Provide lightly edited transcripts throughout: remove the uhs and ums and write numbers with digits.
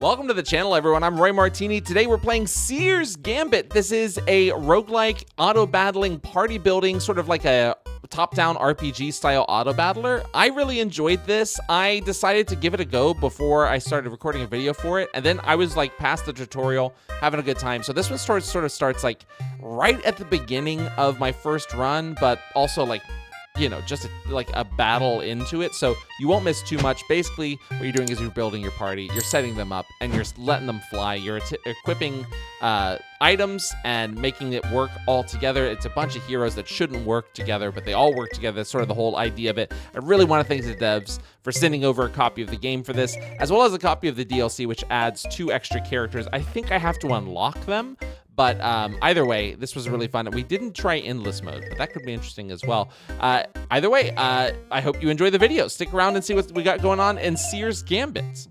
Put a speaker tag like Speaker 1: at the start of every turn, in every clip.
Speaker 1: Welcome to the channel, everyone. I'm Roy Martini. Today we're playing SEER's Gambit. This is a roguelike auto-battling party building, sort of like a top-down RPG style auto-battler. I really enjoyed this. I decided to give it a go before I started recording a video for it, and then I was like past the tutorial, having a good time. So this one sort of starts like right at the beginning of my first run, but also like, you know, just like a battle into it, so you won't miss too much. Basically, what you're doing is you're building your party, you're setting them up, and you're letting them fly. You're equipping items and making it work all together. It's a bunch of heroes that shouldn't work together, but they all work together. That's sort of the whole idea of it. I really want to thank the devs for sending over a copy of the game for this, as well as a copy of the DLC, which adds 2 extra characters. I think I have to unlock them. But either way, this was really fun. We didn't try endless mode, but that could be interesting as well. Either way, I hope you enjoy the video. Stick around and see what we got going on in SEER's Gambit.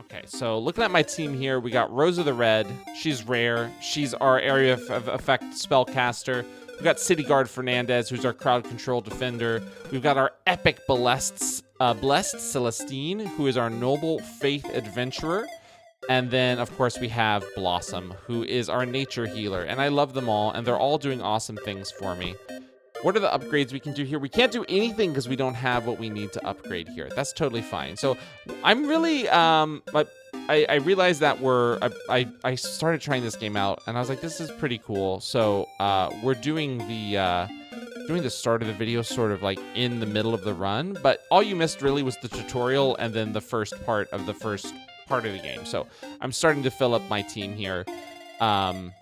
Speaker 1: Okay, so looking at my team here, we got Rosa the Red. She's rare. She's our area of effect spellcaster. We've got City Guard Fernandez, who's our crowd control defender. We've got our epic Blessed Celestine, who is our noble faith adventurer. And then, of course, we have Blossom, who is our nature healer. And I love them all, and they're all doing awesome things for me. What are the upgrades we can do here? We can't do anything because we don't have what we need to upgrade here. That's totally fine. So I'm really, I realized that I started trying this game out, and I was like, this is pretty cool. So we're doing the start of the video sort of like in the middle of the run. But all you missed really was the tutorial and then the first part of the the game. So I'm starting to fill up my team here, and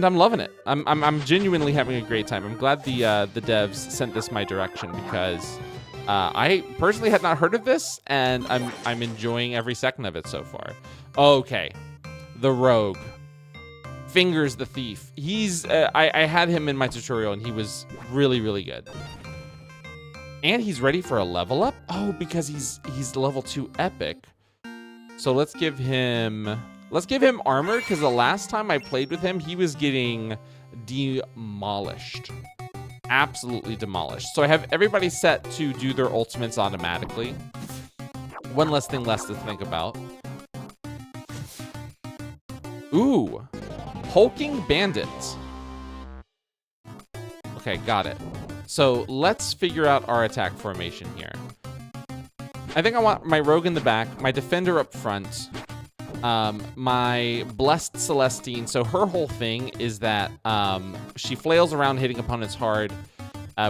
Speaker 1: I'm loving it. I'm genuinely having a great time. I'm glad the devs sent this my direction, because I personally had not heard of this, and I'm enjoying every second of it so far. Okay, the rogue, Fingers the thief. He's I had him in my tutorial, and he was really good. And he's ready for a level up? Oh, because he's level 2 epic. So let's give him armor, because the last time I played with him, he was getting demolished. Absolutely demolished. So I have everybody set to do their ultimates automatically. One less thing to think about. Ooh. Hulking Bandit. Okay, got it. So let's figure out our attack formation here. I think I want my rogue in the back, my defender up front, my Blessed Celestine. So her whole thing is that she flails around hitting opponents hard.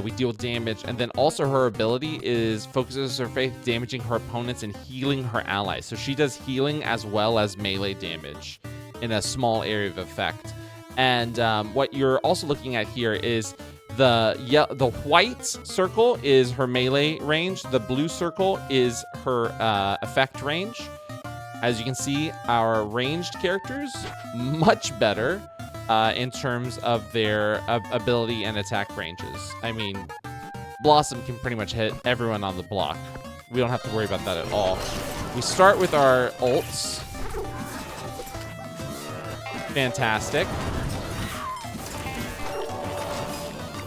Speaker 1: We deal damage, and then also her ability is focuses her faith, damaging her opponents and healing her allies. So she does healing as well as melee damage in a small area of effect. And what you're also looking at here is the white circle is her melee range. The blue circle is her effect range. As you can see, our ranged characters much better in terms of their ability and attack ranges. I mean, Blossom can pretty much hit everyone on the block. We don't have to worry about that at all. We start with our ults. Fantastic.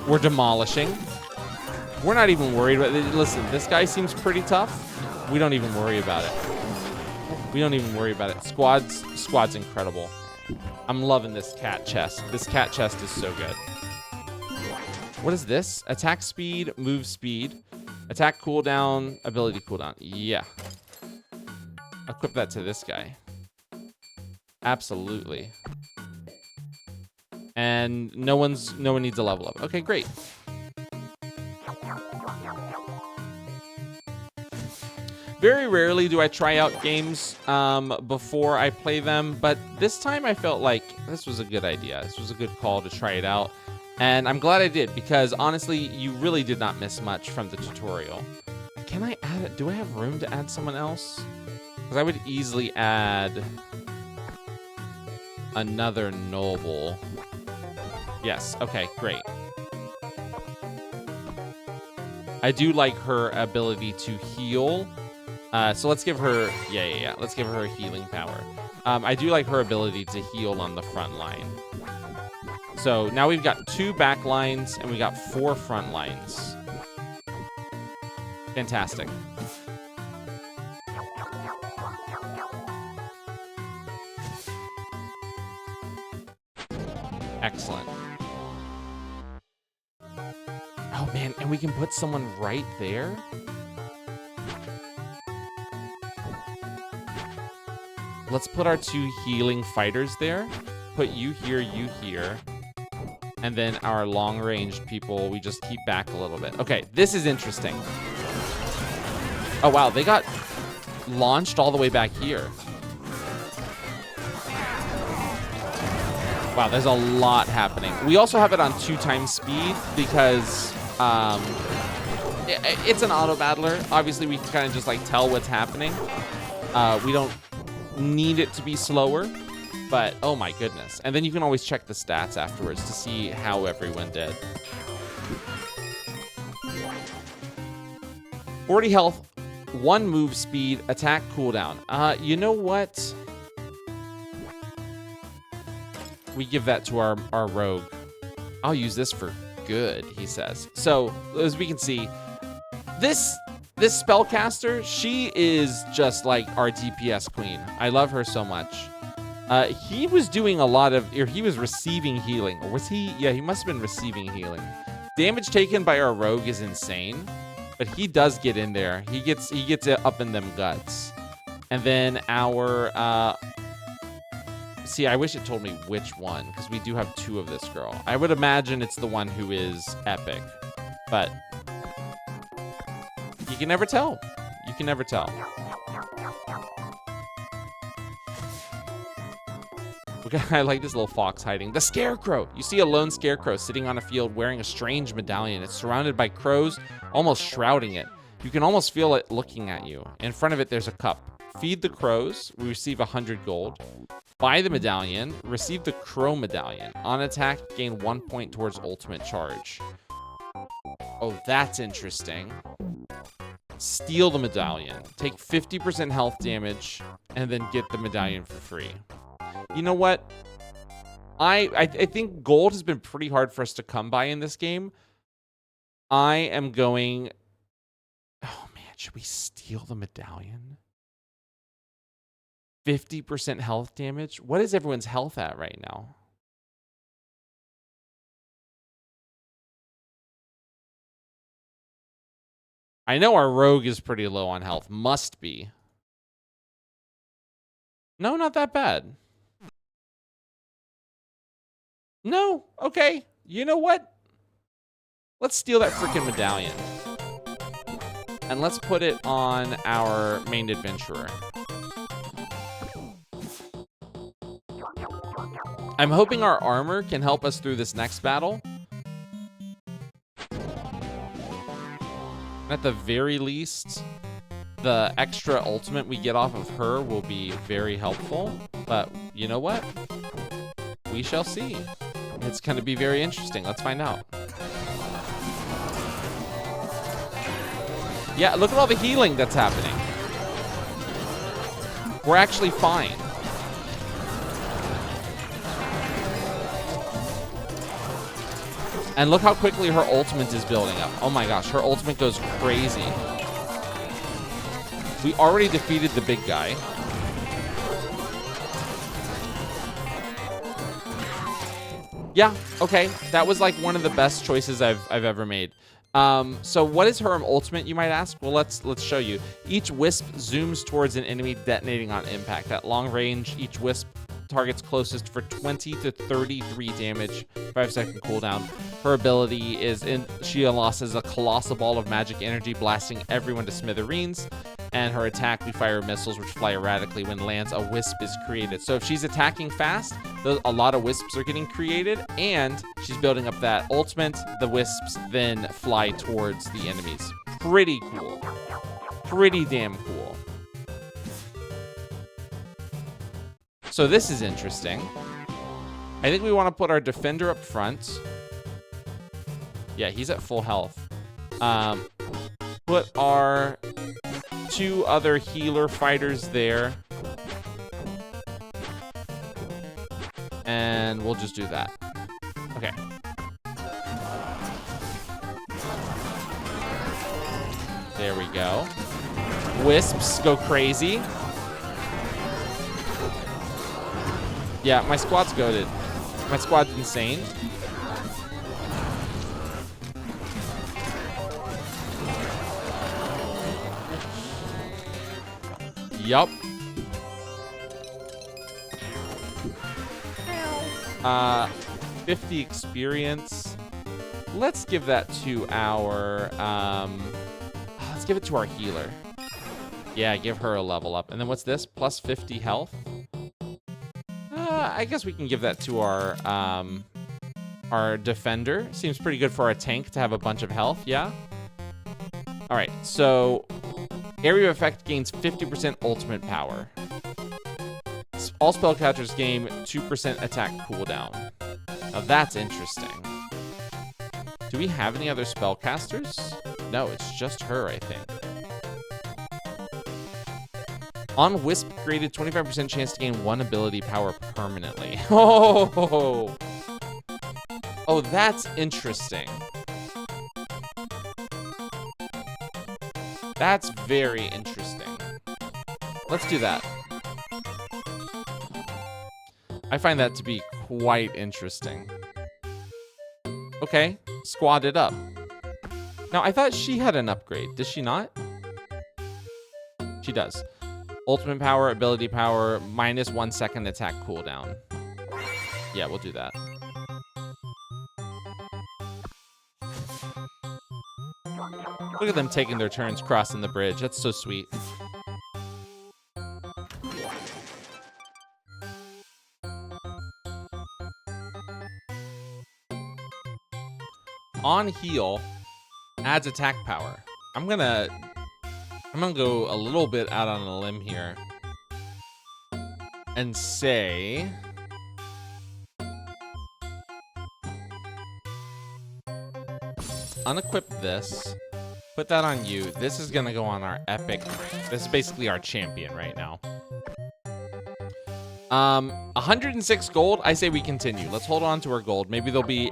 Speaker 1: We're demolishing. We're not even worried about it. Listen, this guy seems pretty tough. We don't even worry about it. We don't even worry about it. Squad's incredible. I'm loving this cat chest. This cat chest is so good. What is this? Attack speed, move speed, attack cooldown, ability cooldown. Yeah. Equip that to this guy. Absolutely. And no one needs a level up. Okay, great. Very rarely do I try out games before I play them, but this time I felt like this was a good idea. This was a good call to try it out, and I'm glad I did, because honestly, you really did not miss much from the tutorial. Can I add it? Do I have room to add someone else? Because I would easily add another noble. Yes, okay, great. I do like her ability to heal. So let's give her, yeah. Let's give her healing power. I do like her ability to heal on the front line. So now we've got 2 back lines and we got 4 front lines. Fantastic. Excellent. Oh, man, and we can put someone right there? Let's put our 2 healing fighters there. Put you here. And then our long-range people, we just keep back a little bit. Okay, this is interesting. Oh, wow, they got launched all the way back here. Wow, there's a lot happening. We also have it on 2 times speed because it's an auto battler. Obviously, we can kind of just like tell what's happening. We don't need it to be slower, but oh my goodness. And then you can always check the stats afterwards to see how everyone did. 40 health, 1 move speed, attack cooldown. You know what? We give that to our rogue. I'll use this for good, he says. So, as we can see, this spellcaster, she is just like our DPS queen. I love her so much. He was doing a lot of, or he was receiving healing. Or was he? Yeah, he must have been receiving healing. Damage taken by our rogue is insane, but he does get in there. He gets it up in them guts. And then our, see, I wish it told me which one, because we do have 2 of this girl. I would imagine it's the one who is epic, but you can never tell. You can never tell. I like this little fox hiding. The scarecrow. You see a lone scarecrow sitting on a field wearing a strange medallion. It's surrounded by crows, almost shrouding it. You can almost feel it looking at you. In front of it, there's a cup. Feed the crows. We receive 100 gold. Buy the medallion. Receive the crow medallion. On attack, gain 1 point towards ultimate charge. Oh, that's interesting. Steal the medallion. Take 50% health damage, and then get the medallion for free. You know what? I think gold has been pretty hard for us to come by in this game. I am going... Oh, man. Should we steal the medallion? 50% health damage? What is everyone's health at right now? I know our rogue is pretty low on health. Must be. No, not that bad. No, okay. You know what? Let's steal that freaking medallion. And let's put it on our main adventurer. I'm hoping our armor can help us through this next battle. At the very least, the extra ultimate we get off of her will be very helpful. But you know what? We shall see. It's going to be very interesting. Let's find out. Yeah, look at all the healing that's happening. We're actually fine. And look how quickly her ultimate is building up. Oh my gosh, her ultimate goes crazy. We already defeated the big guy. Yeah, okay. That was like one of the best choices I've ever made. So what is her ultimate, you might ask? Well, let's show you. Each wisp zooms towards an enemy, detonating on impact. At long range, each wisp targets closest for 20 to 33 damage, 5-second cooldown. Her ability is she unlocks a colossal ball of magic energy, blasting everyone to smithereens. And her attack, we fire missiles which fly erratically. When lands, a wisp is created. So if she's attacking fast, a lot of wisps are getting created, and she's building up that ultimate. The wisps then fly towards the enemies. Pretty cool. Pretty damn cool. So this is interesting. I think we want to put our defender up front. Yeah, he's at full health. Put our 2 other healer fighters there. And we'll just do that. Okay. There we go. Wisps go crazy. Yeah, my squad's goated. My squad's insane. Yup. 50 experience. Let's give that to our, let's give it to our healer. Yeah, give her a level up. And then what's this? Plus 50 health? I guess we can give that to our defender. Seems pretty good for our tank to have a bunch of health, yeah? All right, so area of effect gains 50% ultimate power. All spellcasters gain 2% attack cooldown. Now that's interesting. Do we have any other spellcasters? No, it's just her, I think. On Wisp, created 25% chance to gain 1 ability power permanently. Oh, that's interesting. That's very interesting. Let's do that. I find that to be quite interesting. Okay, squad it up. Now, I thought she had an upgrade. Does she not? She does. Ultimate power, ability power, minus 1 second attack cooldown. Yeah, we'll do that. Look at them taking their turns crossing the bridge. That's so sweet. On heal adds attack power. I'm gonna go a little bit out on a limb here and say unequip this, put that on you. This is gonna go on our epic. This is basically our champion right now. 106 gold. I say we continue. Let's hold on to our gold. Maybe there'll be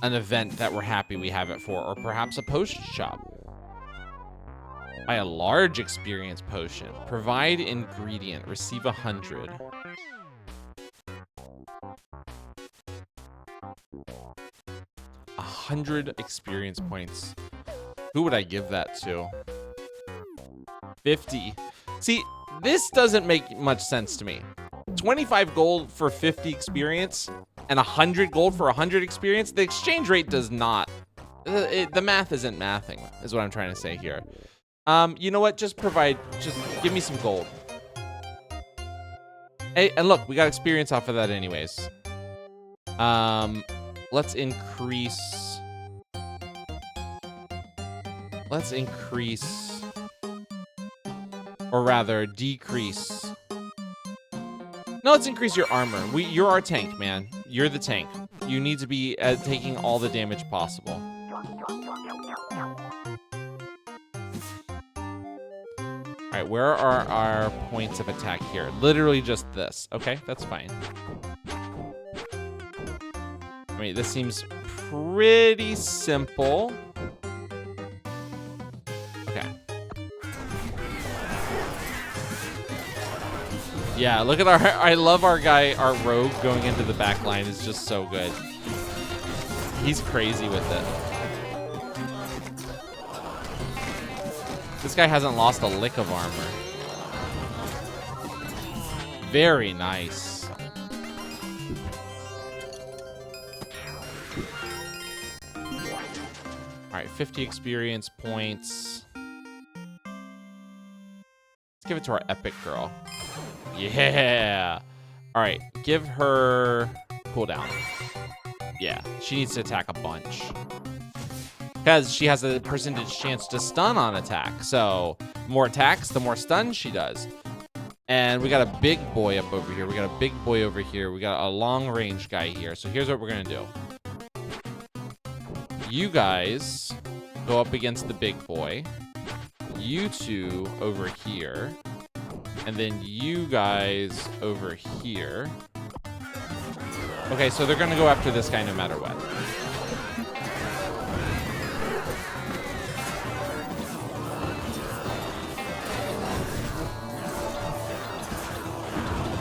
Speaker 1: an event that we're happy we have it for, or perhaps a potion shop. Buy a large experience potion. Provide ingredient. Receive 100. $100 experience points. Who would I give that to? 50. See, this doesn't make much sense to me. 25 gold for 50 experience and 100 gold for 100 experience. The exchange rate does not. The math isn't mathing, is what I'm trying to say here. You know what? Just give me some gold. Hey, and look, we got experience off of that anyways. Let's increase. Or rather, decrease. No, let's increase your armor. You're our tank, man. You're the tank. You need to be taking all the damage possible. All right, where are our points of attack here? Literally just this. Okay, that's fine. I mean, this seems pretty simple. Okay. Yeah, look at I love our guy, our rogue going into the back line is just so good. He's crazy with it. This guy hasn't lost a lick of armor. Very nice. All right, 50 experience points. Let's give it to our epic girl. Yeah. All right, give her cooldown. Yeah, she needs to attack a bunch. Because she has a percentage chance to stun on attack. So, more attacks, the more stun she does. And we got a big boy up over here. We got a big boy over here. We got a long range guy here. So here's what we're going to do. You guys go up against the big boy. You two over here. And then you guys over here. Okay, so they're going to go after this guy no matter what.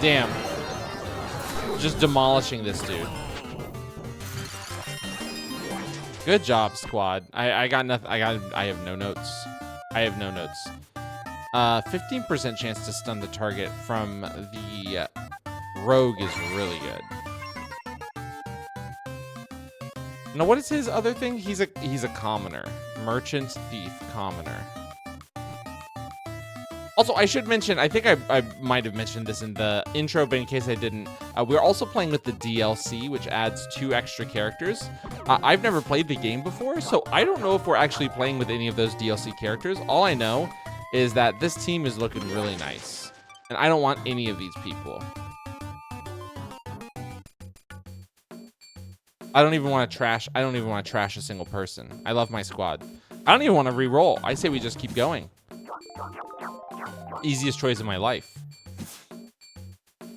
Speaker 1: Damn. just demolishing this dude. Good job, squad. I got nothing. I have no notes. I have no notes. 15% chance to stun the target from the rogue is really good. Now, what is his other thing? He's a commoner. Merchant, thief, commoner. Also, I should mention, I think I might have mentioned this in the intro, but in case I didn't, we're also playing with the DLC, which adds 2 extra characters. I've never played the game before, so I don't know if we're actually playing with any of those DLC characters. All I know is that this team is looking really nice, and I don't want any of these people. I don't even want to trash a single person. I love my squad. I don't even want to re-roll. I say we just keep going. Easiest choice of my life.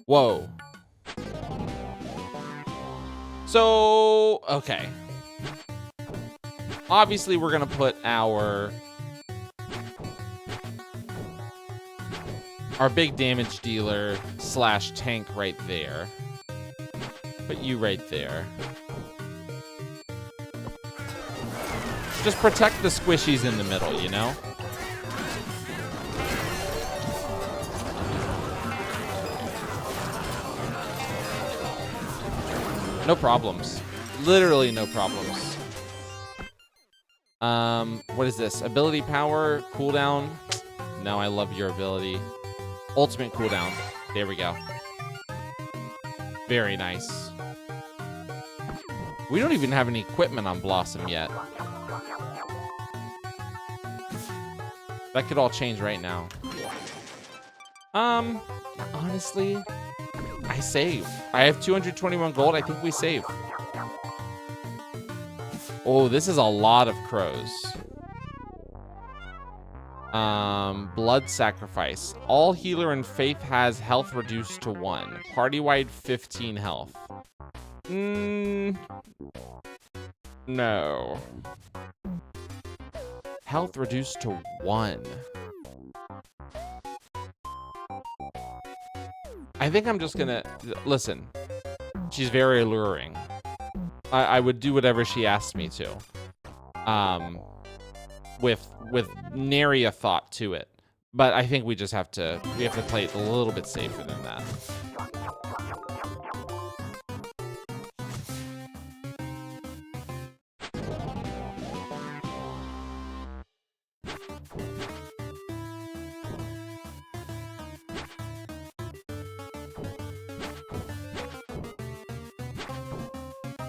Speaker 1: Whoa. So, okay. Obviously, we're going to put our big damage dealer / tank right there. Put you right there. Just protect the squishies in the middle, you know? No problems. Literally no problems. What is this? Ability power, cooldown. No, I love your ability. Ultimate cooldown. There we go. Very nice. We don't even have any equipment on Blossom yet. That could all change right now. Honestly, I save. I have 221 gold. I think we save. Oh, this is a lot of crows. Blood sacrifice. All healer and faith has health reduced to 1. Party-wide 15 health. No. Health reduced to 1. I think I'm just gonna listen. She's very alluring. I would do whatever she asked me to. With nary a thought to it. But I think we have to play it a little bit safer than that.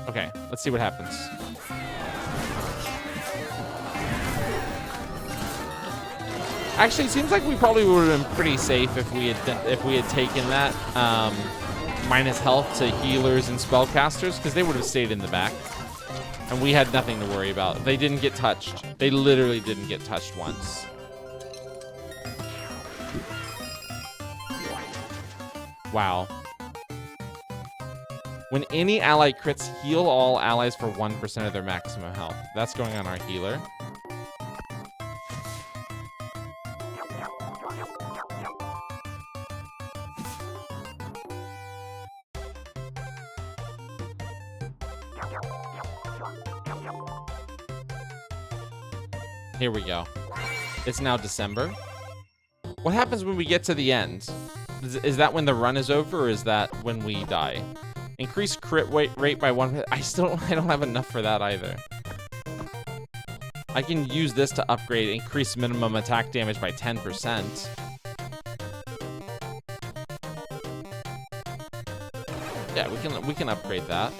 Speaker 1: Okay, let's see what happens. Actually, it seems like we probably would have been pretty safe if we had taken that minus health to healers and spellcasters, because they would have stayed in the back, and we had nothing to worry about. They didn't get touched. They literally didn't get touched once. Wow. When any ally crits, heal all allies for 1% of their maximum health. That's going on our healer. Here we go. It's now December. What happens when we get to the end? Is that when the run is over, or is that when we die? Increase crit rate by 1%. I don't have enough for that either. I can use this to upgrade, increase minimum attack damage by 10%. Yeah, we can upgrade that.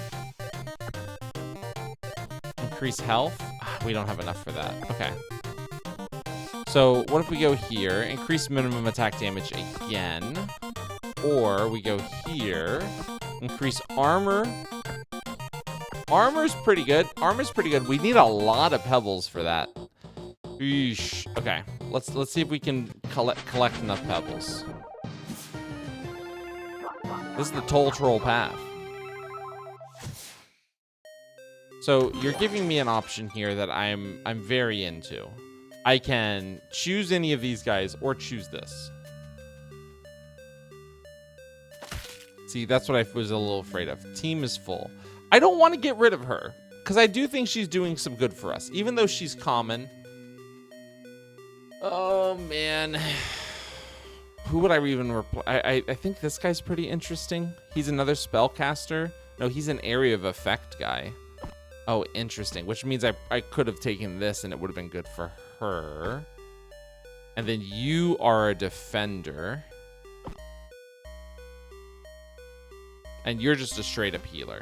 Speaker 1: Increase health. We don't have enough for that. Okay. So what if we go here, increase minimum attack damage again, or we go here, increase armor. Armor's pretty good. Armor's pretty good. We need a lot of pebbles for that. Eesh. Okay, let's see if we can collect enough pebbles. This is the Toll Troll path. So you're giving me an option here that I'm very into. I can choose any of these guys or choose this. See, that's what I was a little afraid of. Team is full. I don't want to get rid of her because I do think she's doing some good for us, even though she's common. Oh, man. Who would I even reply? I think this guy's pretty interesting. He's another spellcaster. No, he's an area of effect guy. Oh, interesting. Which means I could have taken this and it would have been good for her. And then you are a defender. And you're just a straight up healer.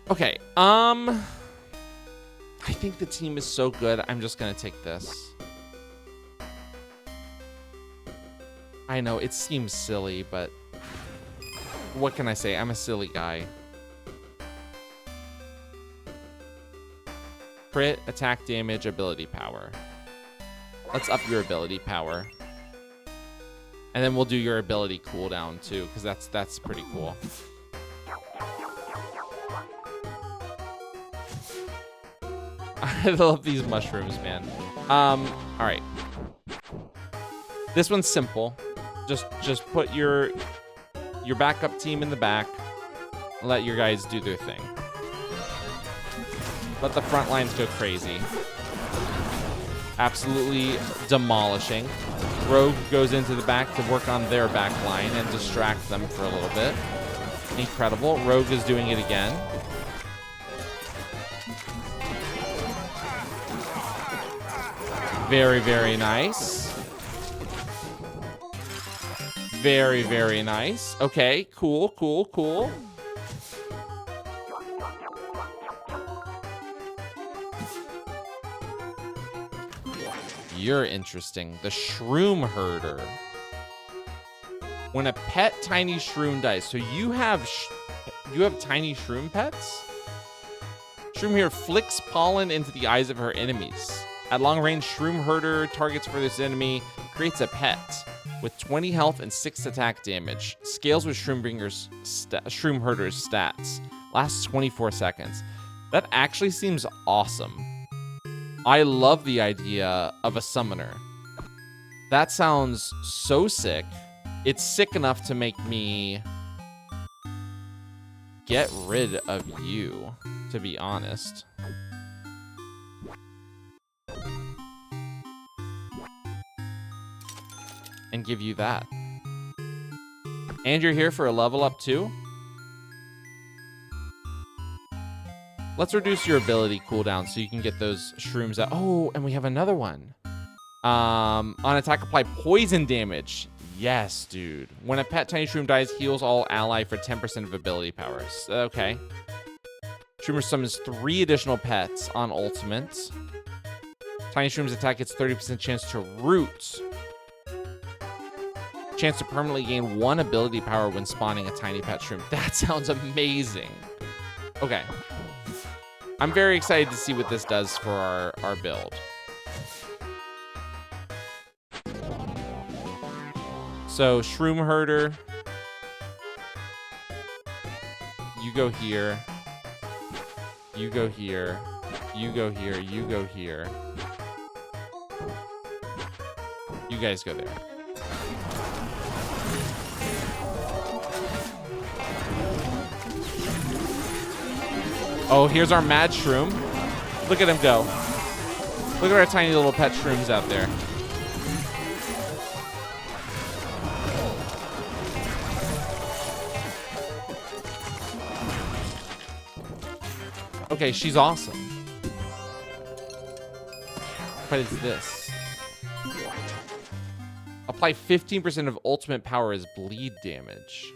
Speaker 1: Okay, I think the team is so good, I'm just gonna take this. I know, it seems silly, but what can I say? I'm a silly guy. Crit, attack damage, ability power. Let's up your ability power. And then we'll do your ability cooldown too, because that's pretty cool. I love these mushrooms, man. All right. This one's simple. Just put your backup team in the back. Let your guys do their thing. Let the front lines go crazy. Absolutely demolishing. Rogue goes into the back to work on their back line and distract them for a little bit. Incredible. Rogue is doing it again. Very, very nice. Very, very nice. Okay, cool, cool, cool. You're interesting. The Shroom Herder. When a pet tiny shroom dies, so you have tiny shroom pets? Shroom here flicks pollen into the eyes of her enemies. At long range, Shroom Herder targets for this enemy, creates a pet with 20 health and 6 attack damage. Scales with Shroom Herder's stats. Lasts 24 seconds. That actually seems awesome. I love the idea of a summoner. That sounds so sick. It's sick enough to make me get rid of you, to be honest. And give you that. And you're here for a level up too? Let's reduce your ability cooldown so you can get those shrooms out. Oh, and we have another one. On attack, apply poison damage. Yes, dude. When a pet tiny shroom dies, heals all ally for 10% of ability powers. Okay. Shroomer summons 3 additional pets on ultimate. Tiny shroom's attack gets 30% chance to root. Chance to permanently gain 1 ability power when spawning a tiny pet shroom. That sounds amazing. Okay. I'm very excited to see what this does for our build. So, Shroom Herder. You go here. You go here. You go here. You go here. You guys go there. Oh, here's our mad shroom. Look at him go. Look at our tiny little pet shrooms out there. Okay, she's awesome. What is this? Apply 15% of ultimate power as bleed damage.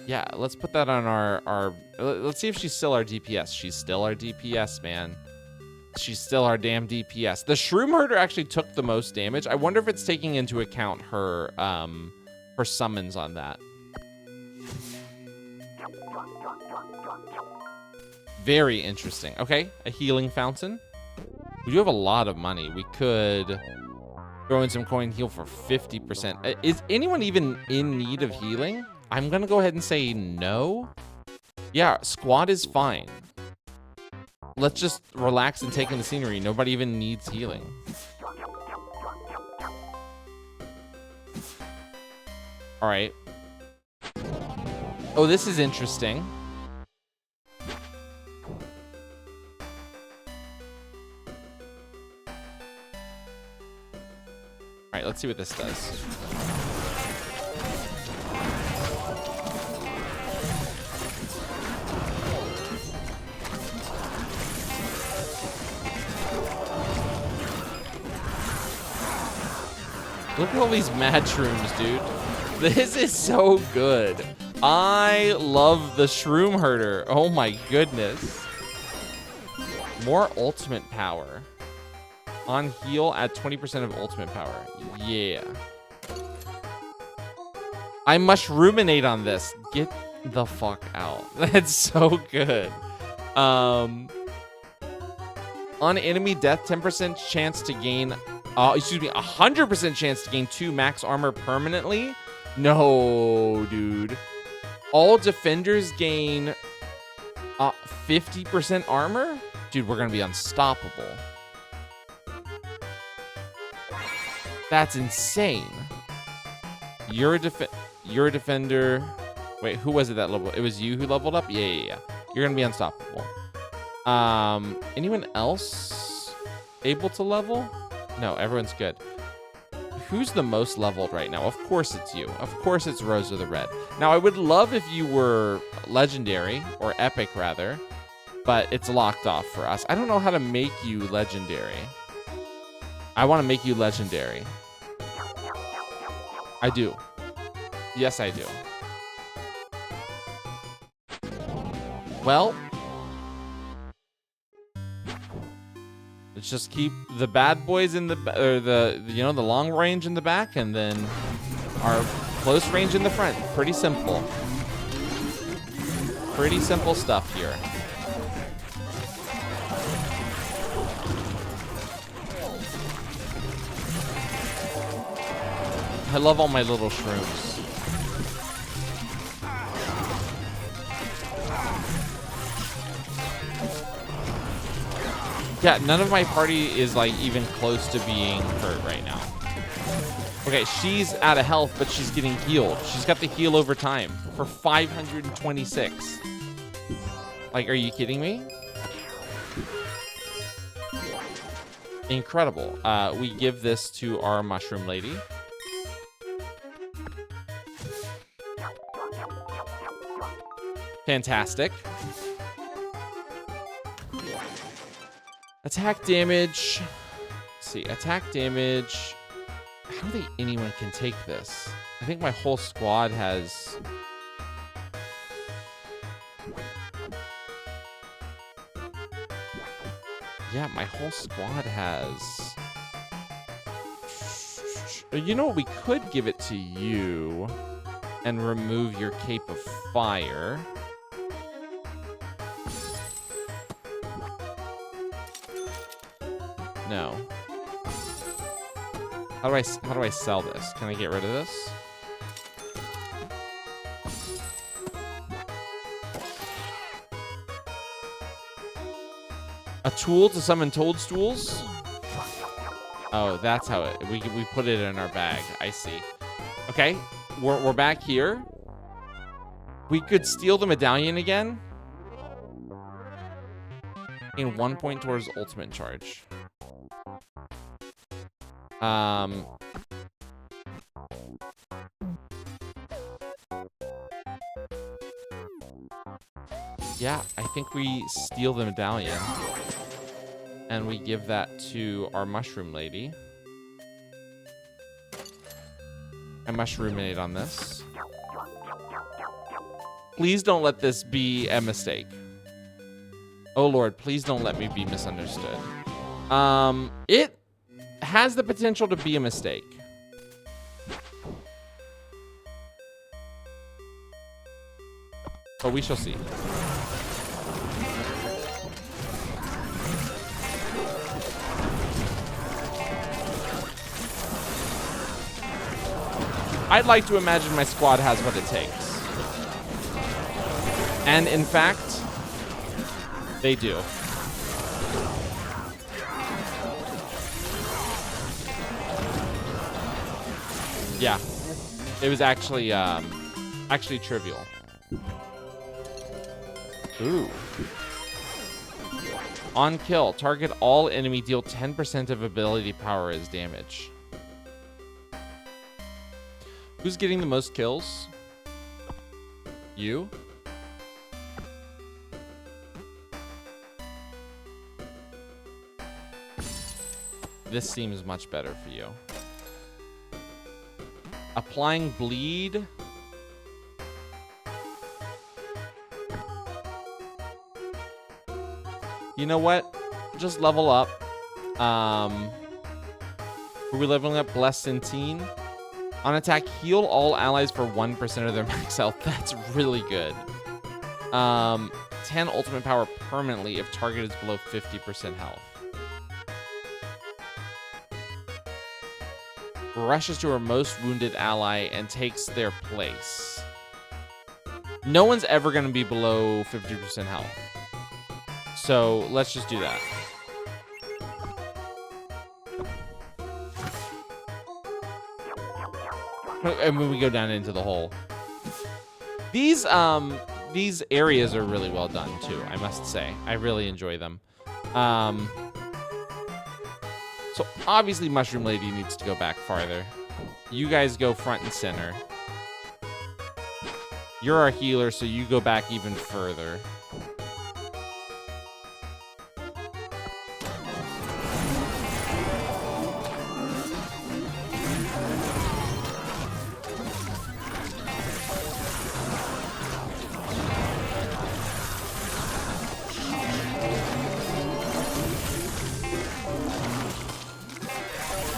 Speaker 1: Yeah, let's put that on our... Let's see if she's still our DPS. She's still our DPS, man. She's still our damn DPS. The Shroom Herder actually took the most damage. I wonder if it's taking into account her summons on that. Very interesting. Okay, a healing fountain. We do have a lot of money. We could throw in some coin heal for 50%. Is anyone even in need of healing? I'm gonna go ahead and say no. Yeah, squad is fine. Let's just relax and take in the scenery. Nobody even needs healing. All right. Oh, this is interesting. All right, let's see what this does. Look at all these mad shrooms, dude. This is so good. I love the shroom herder. Oh my goodness. More ultimate power. On heal, add 20% of ultimate power. Yeah. I must ruminate on this. Get the fuck out. That's so good. On enemy death, 10% chance to gain... 100% chance to gain 2 max armor permanently? No, dude. All defenders gain 50% armor? Dude, we're going to be unstoppable. That's insane. You're a defender. Wait, who was it that leveled? It was you who leveled up? Yeah. You're going to be unstoppable. Anyone else able to level? No, everyone's good. Who's the most leveled right now? Of course it's you. Of course it's Rosa the Red. Now, I would love if you were legendary, or epic rather, but it's locked off for us. I don't know how to make you legendary. I want to make you legendary. I do. Yes, I do. Well, let's just keep the bad boys in the the long range in the back, and then our close range in the front. Pretty simple. Pretty simple stuff here. I love all my little shrooms. Yeah, none of my party is like even close to being hurt right now. Okay, she's out of health, but she's getting healed. She's got the heal over time for 526. Like, are you kidding me? Incredible. We give this to our mushroom lady. Fantastic. Attack damage. Let's see, attack damage. I don't think anyone can take this. I think my whole squad has... Yeah, my whole squad has... You know what? We could give it to you and remove your Cape of Fire. No. How do I sell this? Can I get rid of this? A tool to summon toadstools? Oh, that's how it... We put it in our bag. I see. Okay, we're back here. We could steal the medallion again. Gain 1 point towards ultimate charge. Yeah, I think we steal the medallion and we give that to our mushroom lady. I must ruminate on this. Please don't let this be a mistake. Oh Lord, please don't let me be misunderstood. It has the potential to be a mistake. But we shall see. I'd like to imagine my squad has what it takes. And in fact, they do. Yeah. It was actually trivial. Ooh. On kill, target all enemy, deal 10% of ability power as damage. Who's getting the most kills? You? This seems much better for you. Applying bleed. You know what? Just level up. Were we leveling up Blessed Centene? On attack, heal all allies for 1% of their max health. That's really good. 10 ultimate power permanently if target is below 50% health. Rushes to her most wounded ally and takes their place. No one's ever going to be below 50% health. So let's just do that. And when we go down into the hole. These areas are really well done too, I must say. I really enjoy them. So obviously Mushroom Lady needs to go back farther. You guys go front and center. You're our healer, so you go back even further.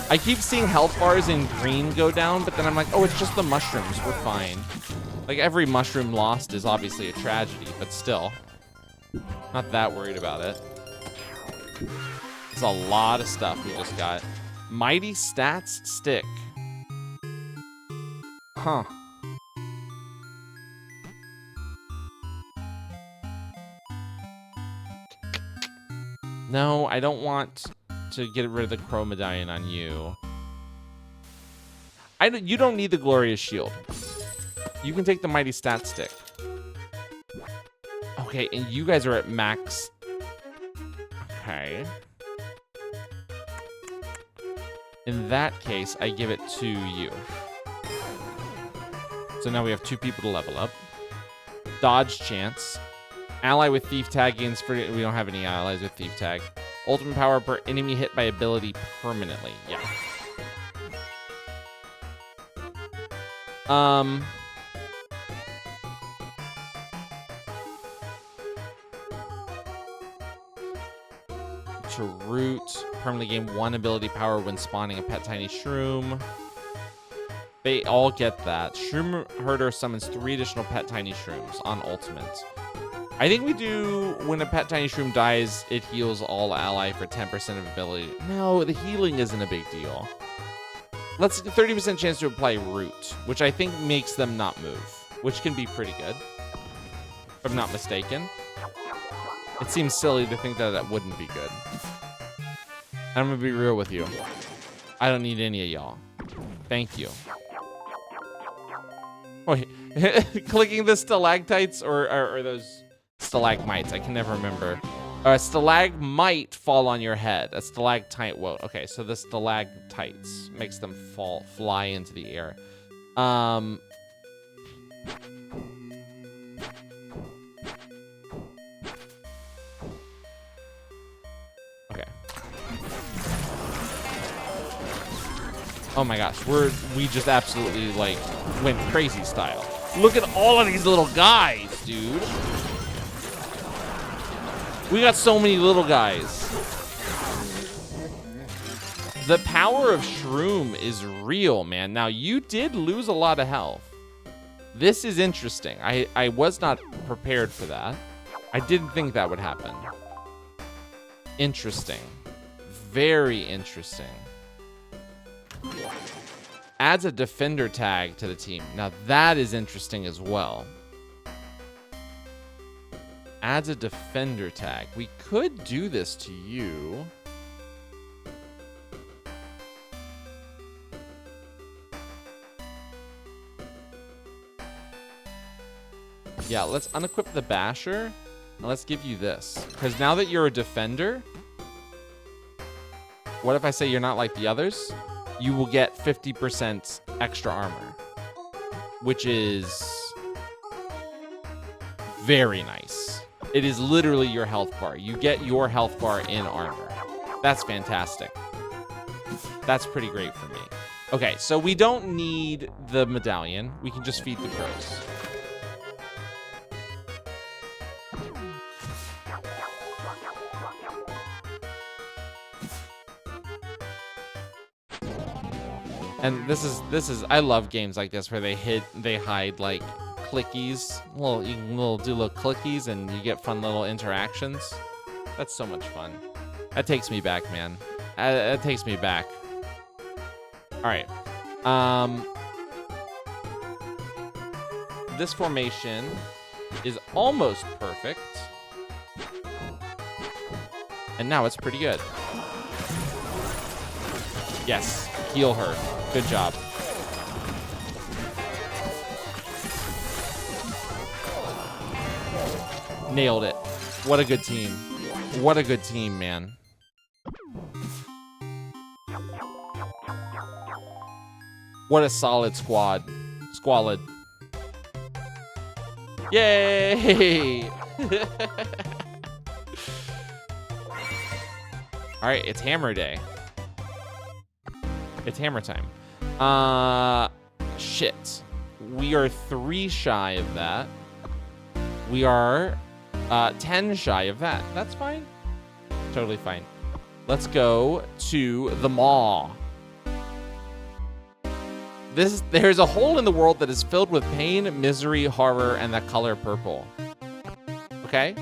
Speaker 1: I keep seeing health bars in green go down, but then I'm like, oh, it's just the mushrooms. We're fine. Like, every mushroom lost is obviously a tragedy, but still. Not that worried about it. It's a lot of stuff we just got. Mighty Stats Stick. Huh. No, I don't want to get rid of the Crow Medallion on you. You don't need the Glorious Shield. You can take the Mighty Stat Stick. Okay, and you guys are at max. Okay. In that case, I give it to you. So now we have 2 people to level up. Dodge chance. Ally with Thief Tag gains for... We don't have any allies with Thief Tag. Ultimate power per enemy hit by ability permanently. Yeah. To root. Permanently gain 1 ability power when spawning a pet tiny shroom. They all get that. Shroom Herder summons 3 additional pet tiny shrooms on ultimate. I think we do, when a pet tiny shroom dies, it heals all ally for 10% of ability. No, the healing isn't a big deal. Let's 30% chance to apply root, which I think makes them not move, which can be pretty good, if I'm not mistaken. It seems silly to think that that wouldn't be good. I'm gonna be real with you. I don't need any of y'all. Thank you. Wait, clicking the stalactites or those stalagmites? I can never remember. A stalagmite fall on your head. A stalactite won't. Okay, so the stalactites makes them fly into the air. Okay. Oh my gosh, we just absolutely like went crazy style. Look at all of these little guys, dude. We got so many little guys. The power of Shroom is real, man. Now, you did lose a lot of health. This is interesting. I was not prepared for that. I didn't think that would happen. Interesting. Very interesting. Adds a defender tag to the team. Now, that is interesting as well. Adds a defender tag. We could do this to you. Yeah, let's unequip the basher, and let's give you this. Because now that you're a defender, what if I say you're not like the others? You will get 50% extra armor, which is very nice. It is literally your health bar. You get your health bar in armor. That's fantastic. That's pretty great for me. Okay, so we don't need the medallion. We can just feed the crows. And this is I love games like this where they hide like clickies. You can do little clickies and you get fun little interactions. That's so much fun. That takes me back, man. That takes me back. All right. This formation is almost perfect. And now it's pretty good. Yes, heal her. Good job. Nailed it. What a good team. What a good team, man. What a solid squad. Squalid. Yay! All right, it's hammer day. It's hammer time. Shit. We are 3 shy of that. We are 10 shy of that. That's fine. Totally fine. Let's go to the maw. There's a hole in the world that is filled with pain, misery, horror, and the color purple. Okay?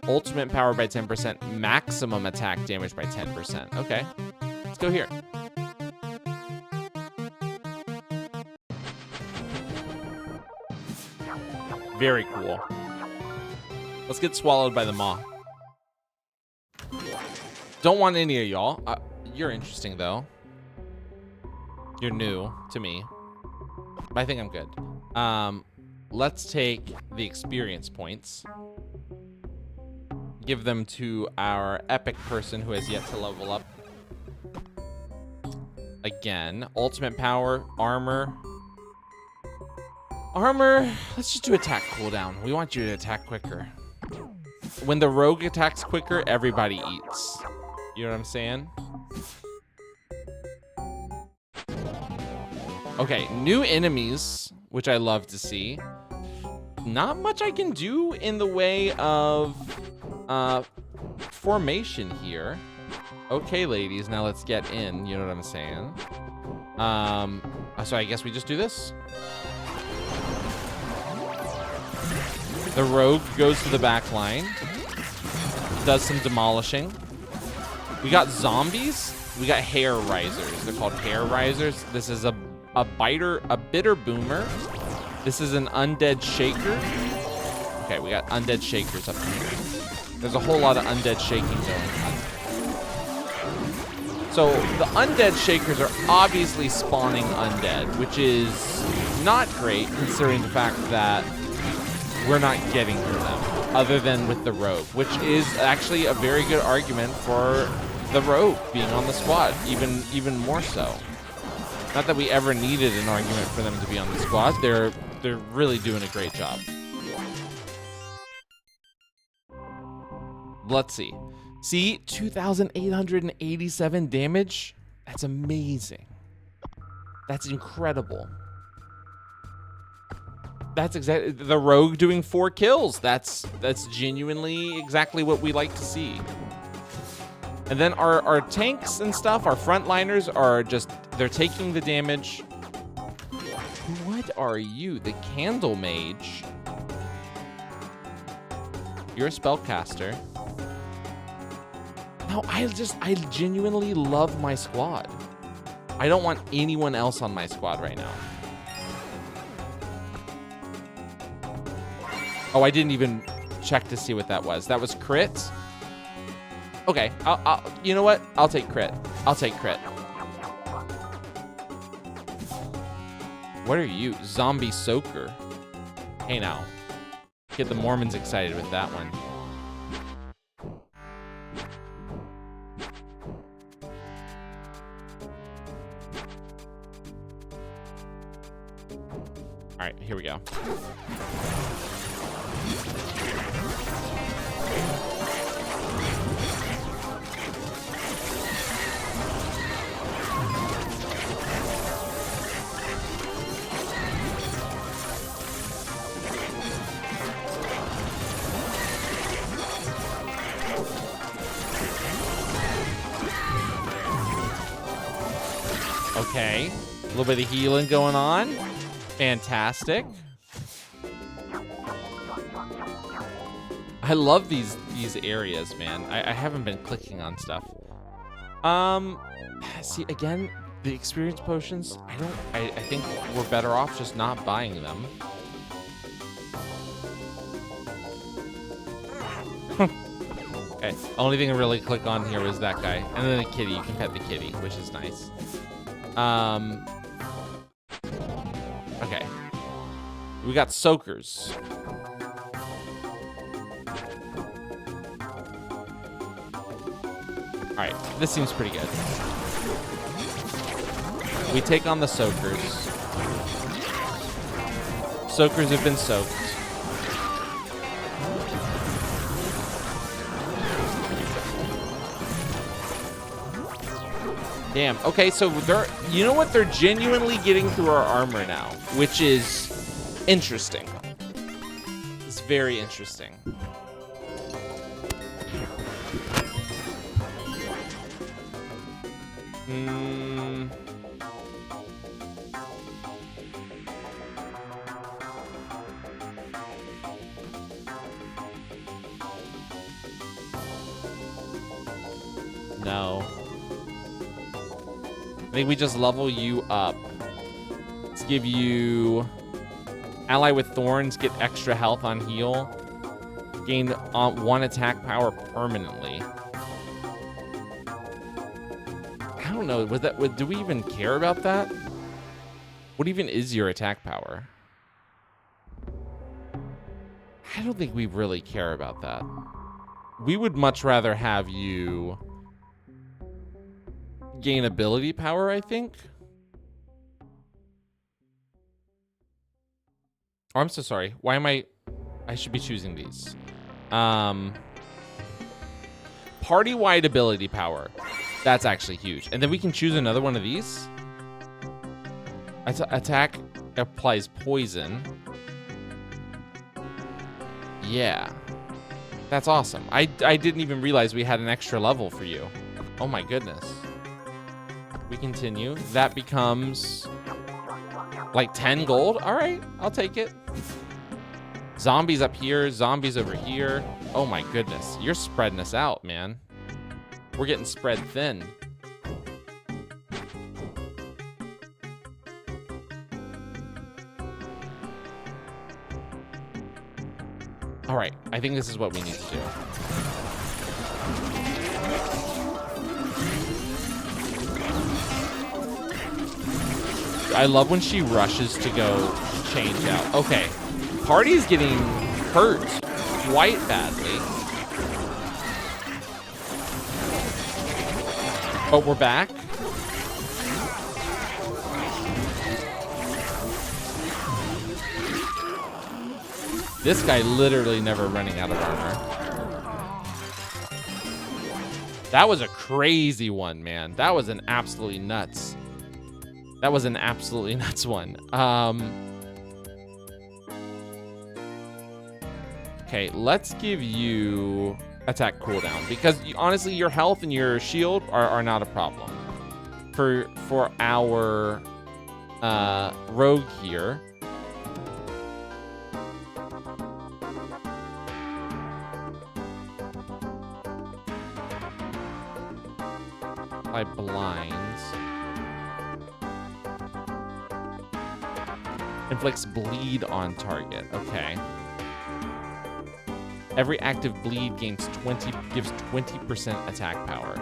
Speaker 1: Ultimate power by 10%, maximum attack damage by 10%. Okay. Let's go here. Very cool. Let's get swallowed by the maw. Don't want any of y'all. You're interesting, though. You're new to me. But I think I'm good. Let's take the experience points. Give them to our epic person who has yet to level up. Again, ultimate power, armor. Armor, let's just do attack cooldown. We want you to attack quicker. When the rogue attacks quicker, everybody eats. You know what I'm saying? Okay, new enemies, which I love to see. Not much I can do in the way of formation here. Okay, ladies, now let's get in. You know what I'm saying? So I guess we just do this. The rogue goes to the back line, does some demolishing. We got zombies. We got hair risers. They're called hair risers. This is a bitter boomer. This is an undead shaker. Okay, we got undead shakers up here. There's a whole lot of undead shaking going on. So the undead shakers are obviously spawning undead, which is not great considering the fact that we're not getting to them other than with the rogue, which is actually a very good argument for the rogue being on the squad, even more so. Not that we ever needed an argument for them to be on the squad. They're really doing a great job. Let's see. See, 2,887 damage. That's amazing. That's incredible. That's exactly the rogue doing 4 kills. That's genuinely exactly what we like to see. And then our tanks and stuff, our frontliners are just, they're taking the damage. What are you? The candle mage? You're a spellcaster. No, I genuinely love my squad. I don't want anyone else on my squad right now. Oh, I didn't even check to see what that was. That was crit? Okay, you know what? I'll take crit. I'll take crit. What are you? Zombie soaker. Hey now. Get the Mormons excited with that one. All right, here we go. Okay, a little bit of healing going on. Fantastic. I love these areas, man. I haven't been clicking on stuff. See, again, the experience potions, I think we're better off just not buying them. Okay, only thing I really click on here was that guy. And then the kitty, you can pet the kitty, which is nice. Okay. We got soakers. All right, this seems pretty good. We take on the soakers. Soakers have been soaked. Damn. Okay, so they're, you know what? They're genuinely getting through our armor now, which is interesting. It's very interesting. No. I think we just level you up. Let's give you ally with thorns, get extra health on heal. Gain 1 attack power permanently. I don't know. Do we even care about that? What even is your attack power? I don't think we really care about that. We would much rather have you gain ability power, I think. Oh, I'm so sorry. Why am I should be choosing these. Party-wide ability power. That's actually huge. And then we can choose another one of these. Attack applies poison. Yeah. That's awesome. I didn't even realize we had an extra level for you. Oh my goodness. We continue. That becomes like 10 gold. All right, I'll take it. Zombies up here, zombies over here. Oh my goodness, you're spreading us out, man. We're getting spread thin. All right, I think this is what we need to do. I love when she rushes to go change out. Okay, party's getting hurt quite badly. But we're back. This guy literally never running out of armor. That was a crazy one, man. That was an absolutely nuts. That was an absolutely nuts one. Okay, let's give you attack cooldown because honestly, your health and your shield are not a problem for our rogue here. By blinds. Inflicts bleed on target. Okay. Every active bleed gives 20% attack power.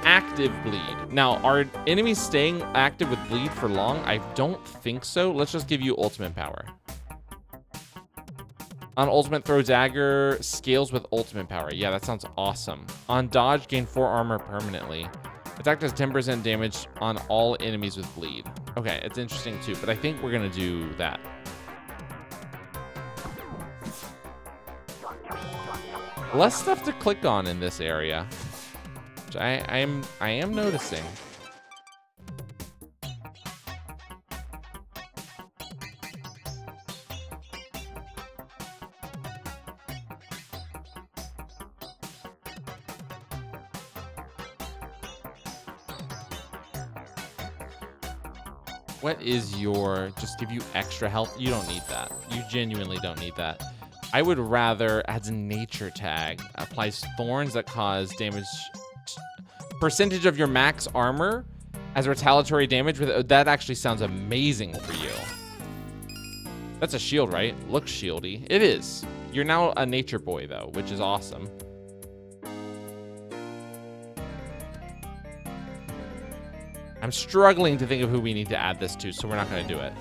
Speaker 1: Active bleed. Now, are enemies staying active with bleed for long? I don't think so. Let's just give you ultimate power. On ultimate, throw dagger, scales with ultimate power. Yeah, that sounds awesome. On dodge, gain 4 armor permanently. Attack does 10% damage on all enemies with bleed. Okay, it's interesting too, but I think we're gonna do that. Less stuff to click on in this area, which I am noticing. What is your, just give you extra health? You don't need that. You genuinely don't need that. I would rather, adds a nature tag, applies thorns that cause damage, percentage of your max armor as retaliatory damage. That actually sounds amazing for you. That's a shield, right? Looks shieldy. It is. You're now a nature boy though, which is awesome. I'm struggling to think of who we need to add this to, so we're not going to do it.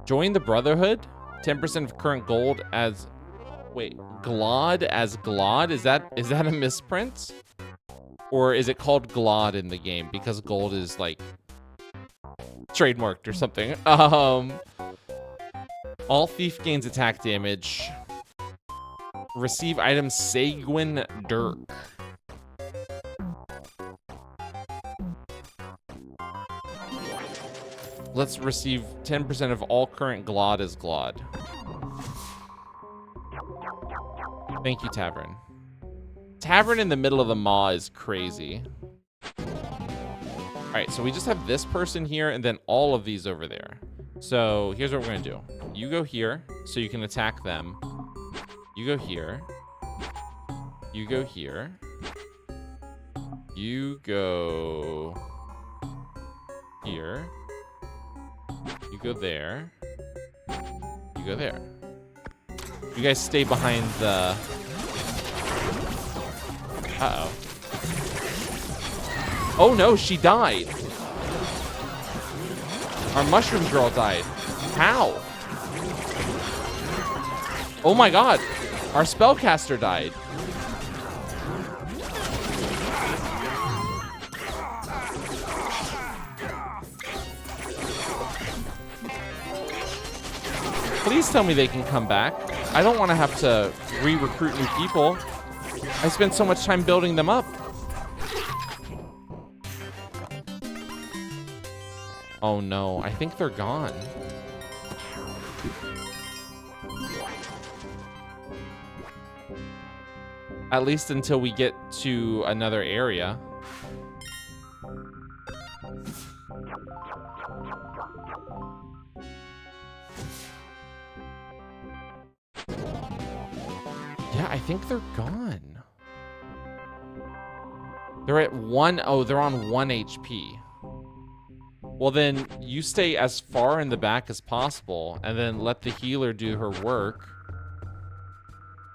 Speaker 1: Join the Brotherhood. 10% of current gold as... Wait, Glod as Glod? Is that a misprint? Or is it called Glod in the game? Because gold is, like, trademarked or something. All thief gains attack damage. Receive item Seguin Dirk. Let's receive 10% of all current Glod as Glod. Thank you, Tavern. Tavern in the middle of the maw is crazy. All right, so we just have this person here and then all of these over there. So here's what we're gonna do. You go here so you can attack them. You go here. You go here. You go here. You go there. You go there. You guys stay behind the... Uh-oh. Oh no, she died. Our mushroom girl died. How? Oh my god. Our spellcaster died. Please tell me they can come back. I don't want to have to re-recruit new people. I spent so much time building them up. Oh no, I think they're gone. At least until we get to another area. Yeah, I think they're gone. They're at 1. Oh, they're on 1 HP. Well, then you stay as far in the back as possible and then let the healer do her work.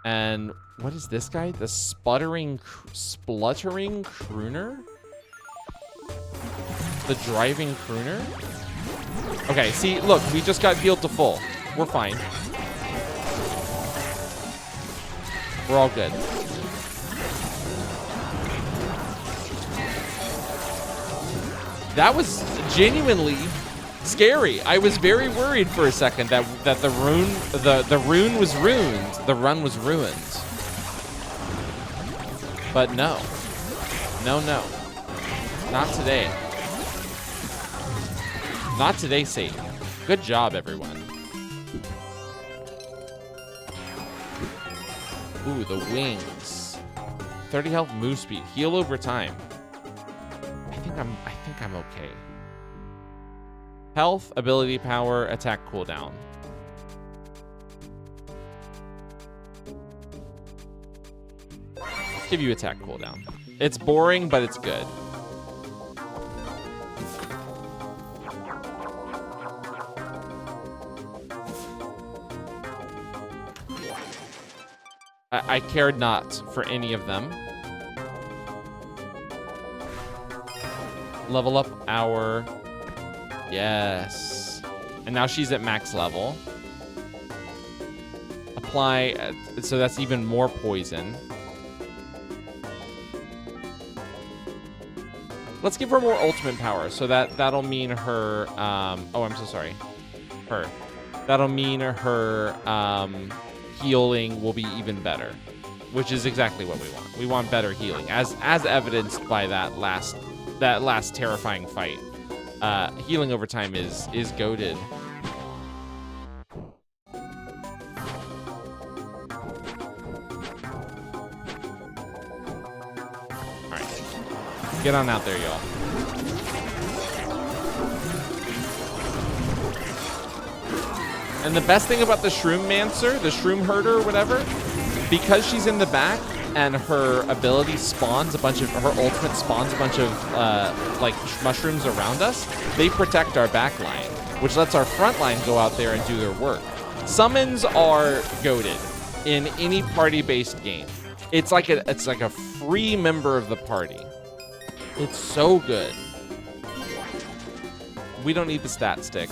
Speaker 1: And what is this guy? The spluttering crooner? The driving crooner? Okay, see, look, we just got healed to full. We're fine. We're all good. That was genuinely scary. I was very worried for a second that the rune was ruined. The run was ruined. But no. No, no. Not today. Not today, Satan. Good job, everyone. Ooh, the wings. 30 health, move speed, heal over time. I think I'm okay. Health, ability, power, attack cooldown. Let's give you attack cooldown. It's boring, but it's good. I cared not for any of them. Level up our... Yes. And now she's at max level. Apply... so that's even more poison. Let's give her more ultimate power. So that'll mean her... oh, I'm so sorry. Her. That'll mean her healing will be even better. Which is exactly what we want. We want better healing. As evidenced by that last terrifying fight. Healing over time is goated. Alright. Get on out there, y'all. And the best thing about the Shroom Mancer, the Shroom Herder or whatever, because she's in the back and her ability spawns a bunch of, her ultimate spawns a bunch of like mushrooms around us, they protect our back line, which lets our front line go out there and do their work. Summons are goated in any party-based game. It's like a free member of the party. It's so good. We don't need the stat stick.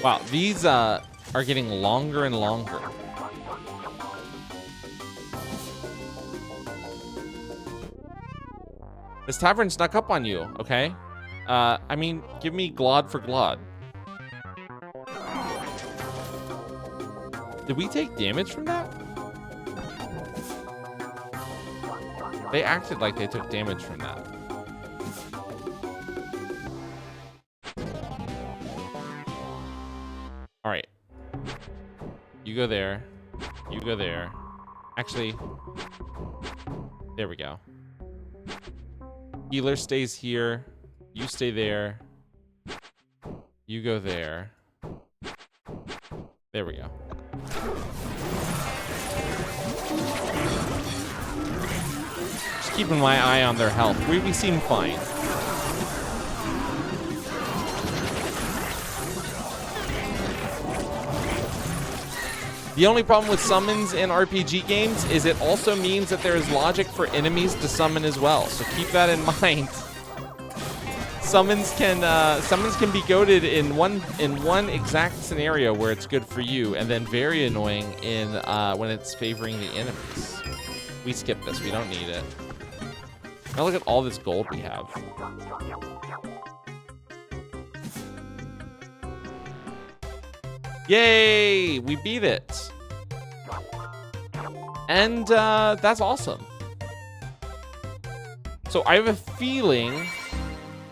Speaker 1: Wow, these are getting longer and longer. This tavern snuck up on you, okay? I mean, give me Glod for Glod. Did we take damage from that? They acted like they took damage from that. All right. You go there. You go there. Actually, there we go. Healer stays here. You stay there. You go there. There we go. Just keeping my eye on their health. We seem fine. The only problem with summons in RPG games is it also means that there is logic for enemies to summon as well. So keep that in mind. Summons can be goated in one exact scenario where it's good for you, and then very annoying in when it's favoring the enemies. We skip this. We don't need it. Now look at all this gold we have. Yay! We beat it. And that's awesome. So I have a feeling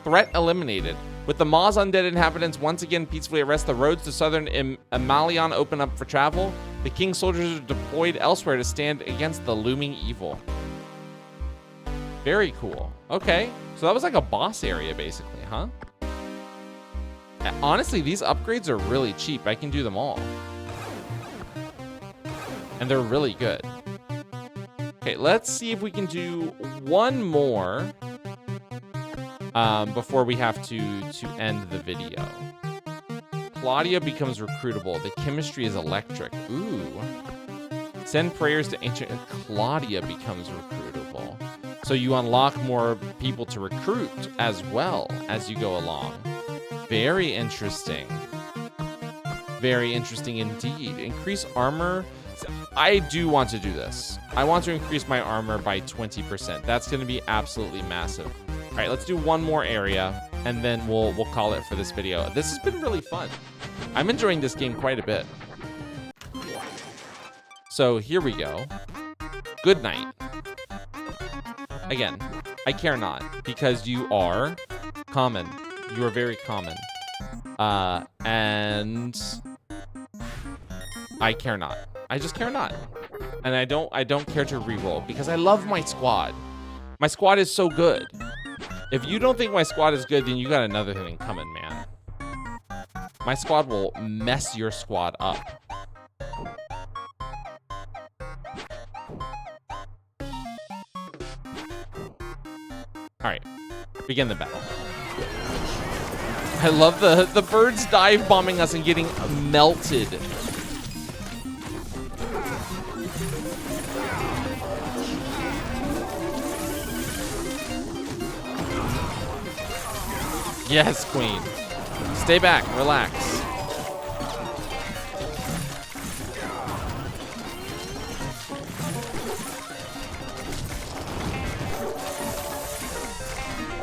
Speaker 1: threat eliminated. With the Ma's undead inhabitants once again peacefully at rest, the roads to southern Amalion open up for travel. The king's soldiers are deployed elsewhere to stand against the looming evil. Very cool. Okay, so that was like a boss area basically, huh? Honestly, these upgrades are really cheap. I can do them all. And they're really good. Okay, let's see if we can do one more before we have to end the video. Claudia becomes recruitable. The chemistry is electric. Ooh. Send prayers to ancient... Claudia becomes recruitable. So you unlock more people to recruit as well as you go along. Very interesting. Very interesting indeed. Increase armor. I do want to do this. I want to increase my armor by 20%. That's going to be absolutely massive. All right, let's do one more area, and then we'll call it for this video. This has been really fun. I'm enjoying this game quite a bit. So here we go. Good night. Again, I care not, because you are common. You are very common. And I care not. I just care not. And I don't care to reroll because I love my squad. My squad is so good. If you don't think my squad is good, then you got another thing coming, man. My squad will mess your squad up. All right, begin the battle. I love the birds dive bombing us and getting melted. Yes, queen. Stay back, relax.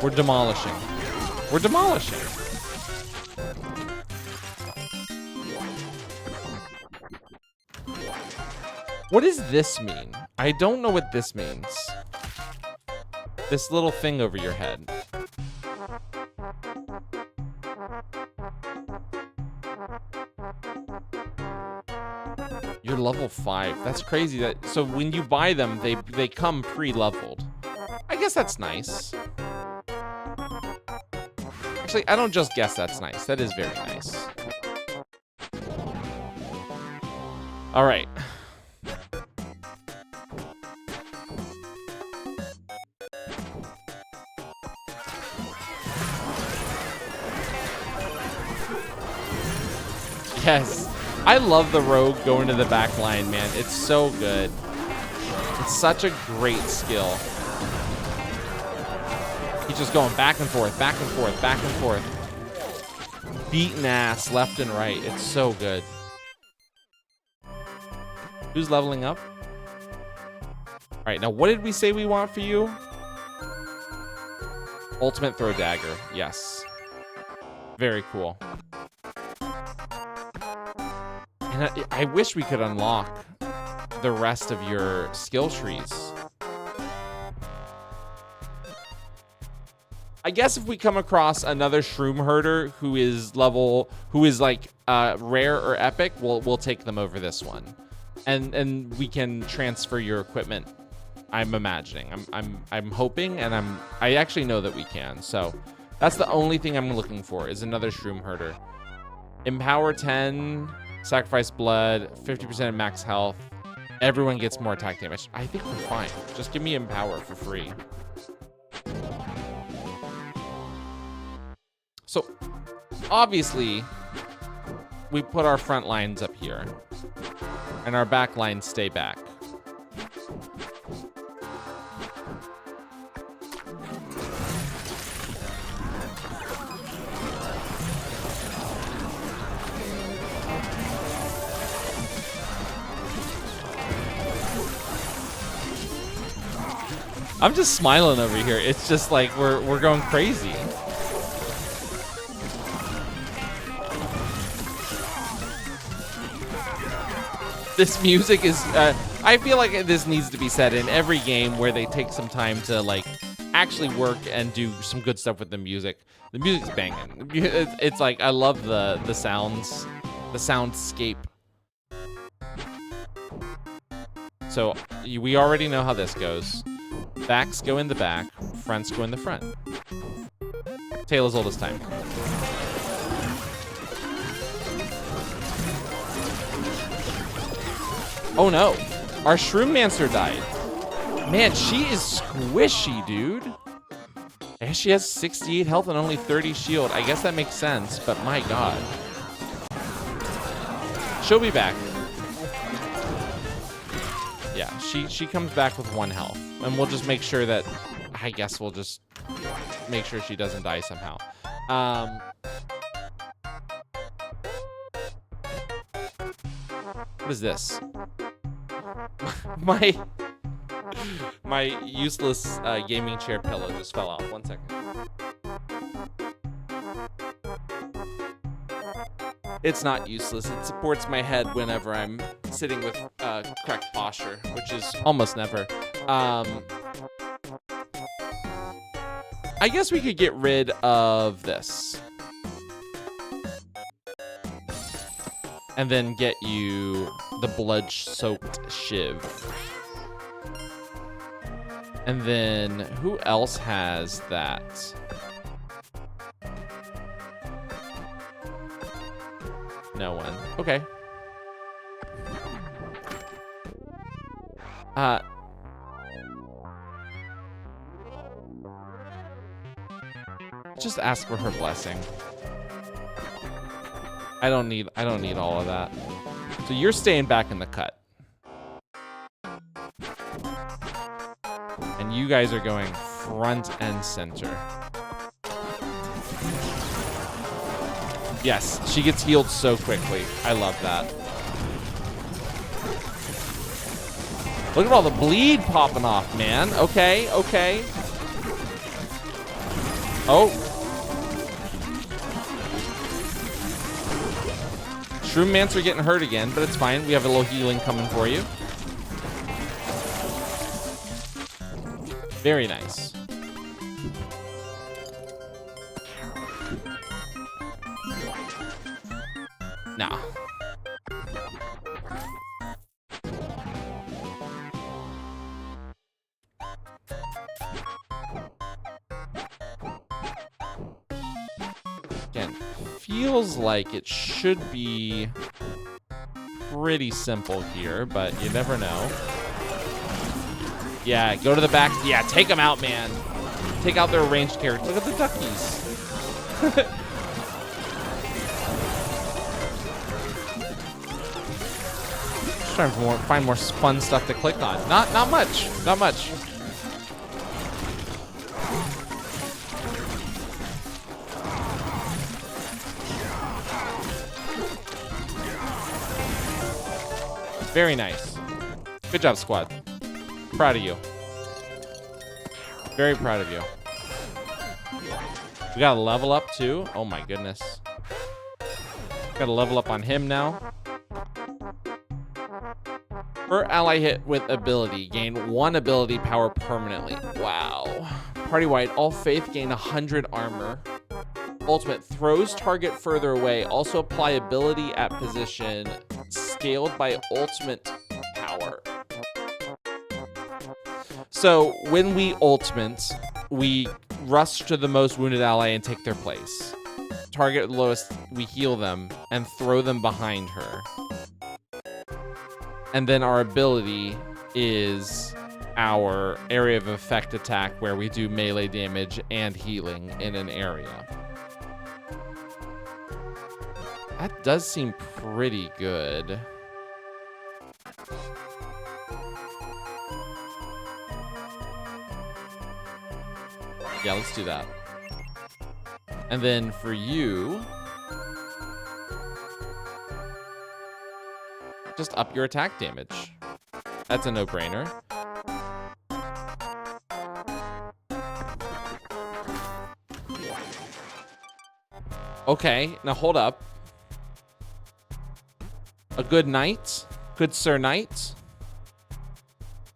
Speaker 1: We're demolishing. We're demolishing. What does this mean? I don't know what this means. This little thing over your head. You're level 5. That's crazy. So when you buy them, they come pre-leveled. I guess that's nice. Actually, I don't just guess that's nice. That is very nice. All right. Yes. I love the rogue going to the back line, man. It's so good. It's such a great skill. He's just going back and forth, back and forth, back and forth. Beating ass left and right. It's so good. Who's leveling up? All right, now what did we say we want for you? Ultimate throw dagger. Yes. Very cool. And I wish we could unlock the rest of your skill trees. I guess if we come across another shroom herder who is like rare or epic, we'll take them over this one, and we can transfer your equipment. I'm imagining, I'm hoping, and I actually know that we can. So that's the only thing I'm looking for is another shroom herder. Empower 10. Sacrifice blood, 50% of max health. Everyone gets more attack damage. I think we're fine. Just give me Empower for free. So, obviously, we put our front lines up here. And our back lines stay back. I'm just smiling over here. It's just like we're going crazy. This music is I feel like this needs to be said in every game where they take some time to like actually work and do some good stuff with the music. The music's banging. It's like I love the sounds, the soundscape. So we already know how this goes. Backs go in the back, fronts go in the front. Tale as old as time. Oh no, our Shroommancer died. Man, she is squishy, dude. And she has 68 health and only 30 shield. I guess that makes sense, but my god. She'll be back. Yeah, she comes back with 1 health. And we'll just make sure that, I guess we'll just make sure she doesn't die somehow. What is this? My useless gaming chair pillow just fell off. 1 second. It's not useless. It supports my head whenever I'm sitting with correct posture, which is almost never. I guess we could get rid of this. And then get you the blood-soaked shiv. And then who else has that? No one. Okay. Just ask for her blessing. I don't need all of that. So you're staying back in the cut. And you guys are going front and center. Yes, she gets healed so quickly. I love that. Look at all the bleed popping off, man. Okay, okay. Oh. Shroom Mancer getting hurt again, but it's fine. We have a little healing coming for you. Very nice. Nah. Again, feels like it should be pretty simple here, but you never know. Yeah, go to the back. Yeah, take them out, man. Take out their ranged characters. Look at the duckies. Trying to find more fun stuff to click on. Not much. Not much. Very nice. Good job, squad. Proud of you. Very proud of you. We got to level up too. Oh my goodness. Got to level up on him now. Per ally hit with ability, gain 1 ability power permanently. Wow. Party-wide, all faith gain 100 armor. Ultimate, throws target further away. Also apply ability at position. Scaled by ultimate power. So when we ultimate, we rush to the most wounded ally and take their place. Target the lowest, we heal them and throw them behind her. And then our ability is our area of effect attack where we do melee damage and healing in an area. That does seem pretty good. Yeah, let's do that. And then for you, just up your attack damage. That's a no-brainer. Okay, now hold up. A good knight? Good Sir Knight?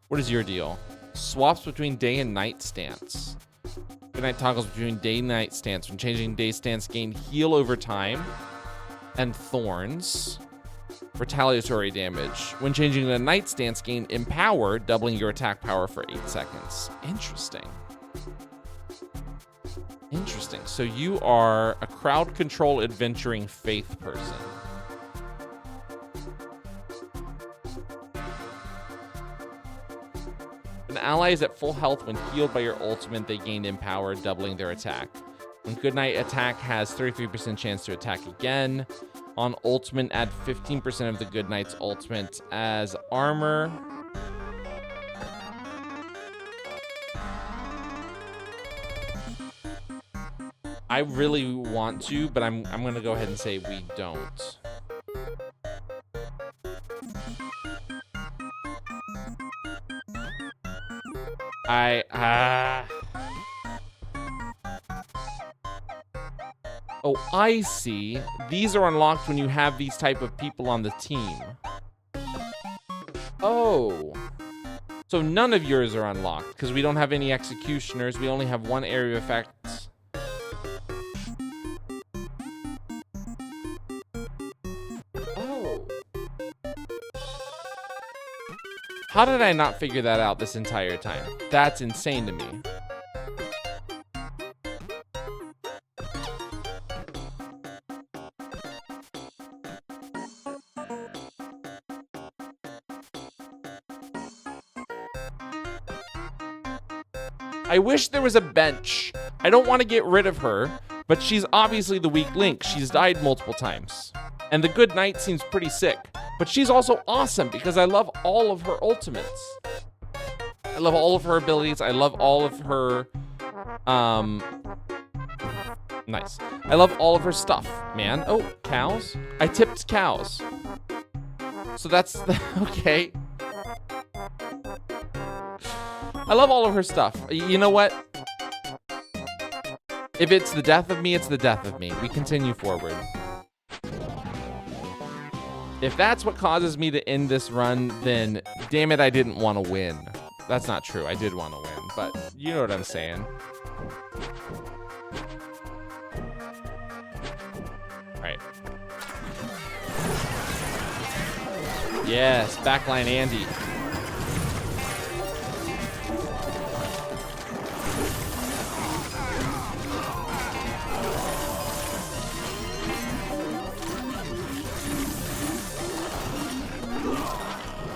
Speaker 1: What is your deal? Swaps between day and night stance. Good Knight toggles between day and night stance. When changing day stance, gain heal over time and thorns. Retaliatory damage. When changing the night stance, gain empower, doubling your attack power for 8 seconds. Interesting. Interesting. So you are a crowd control adventuring faith person. An ally is at full health when healed by your ultimate. They gain empower, doubling their attack. When Good Knight attack has 33% chance to attack again. On ultimate, add 15% of the Good Knight's ultimate as armor. I really want to, but I'm gonna go ahead and say we don't. Oh, I see. These are unlocked when you have these type of people on the team. Oh. So none of yours are unlocked because we don't have any executioners. We only have 1 area of effect. Oh. How did I not figure that out this entire time? That's insane to me. I wish there was a bench. I don't want to get rid of her, but she's obviously the weak link. She's died multiple times. And the good knight seems pretty sick. But she's also awesome because I love all of her ultimates. I love all of her abilities. I love all of her... Nice. I love all of her stuff, man. Oh, cows? I tipped cows. So that's... Okay. I love all of her stuff. You know what? If it's the death of me, it's the death of me. We continue forward. If that's what causes me to end this run, then damn it, I didn't want to win. That's not true. I did want to win, but you know what I'm saying. All right. Yes, backline Andy.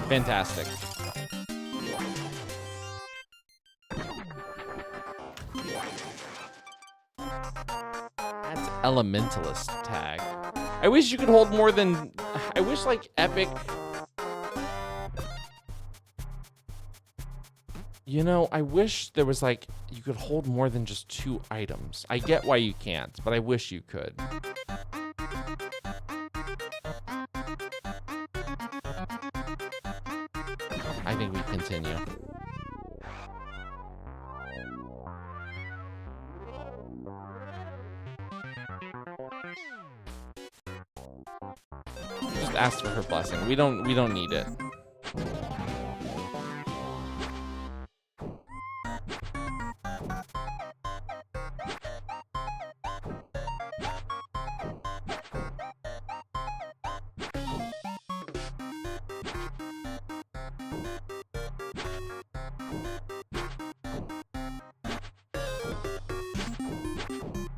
Speaker 1: Fantastic. That's Elementalist tag. I wish you could hold more than... I wish, like, Epic... You know, I wish there was, like, you could hold more than just 2 items. I get why you can't, but I wish you could. I think we continue. Just ask for her blessing. We don't need it.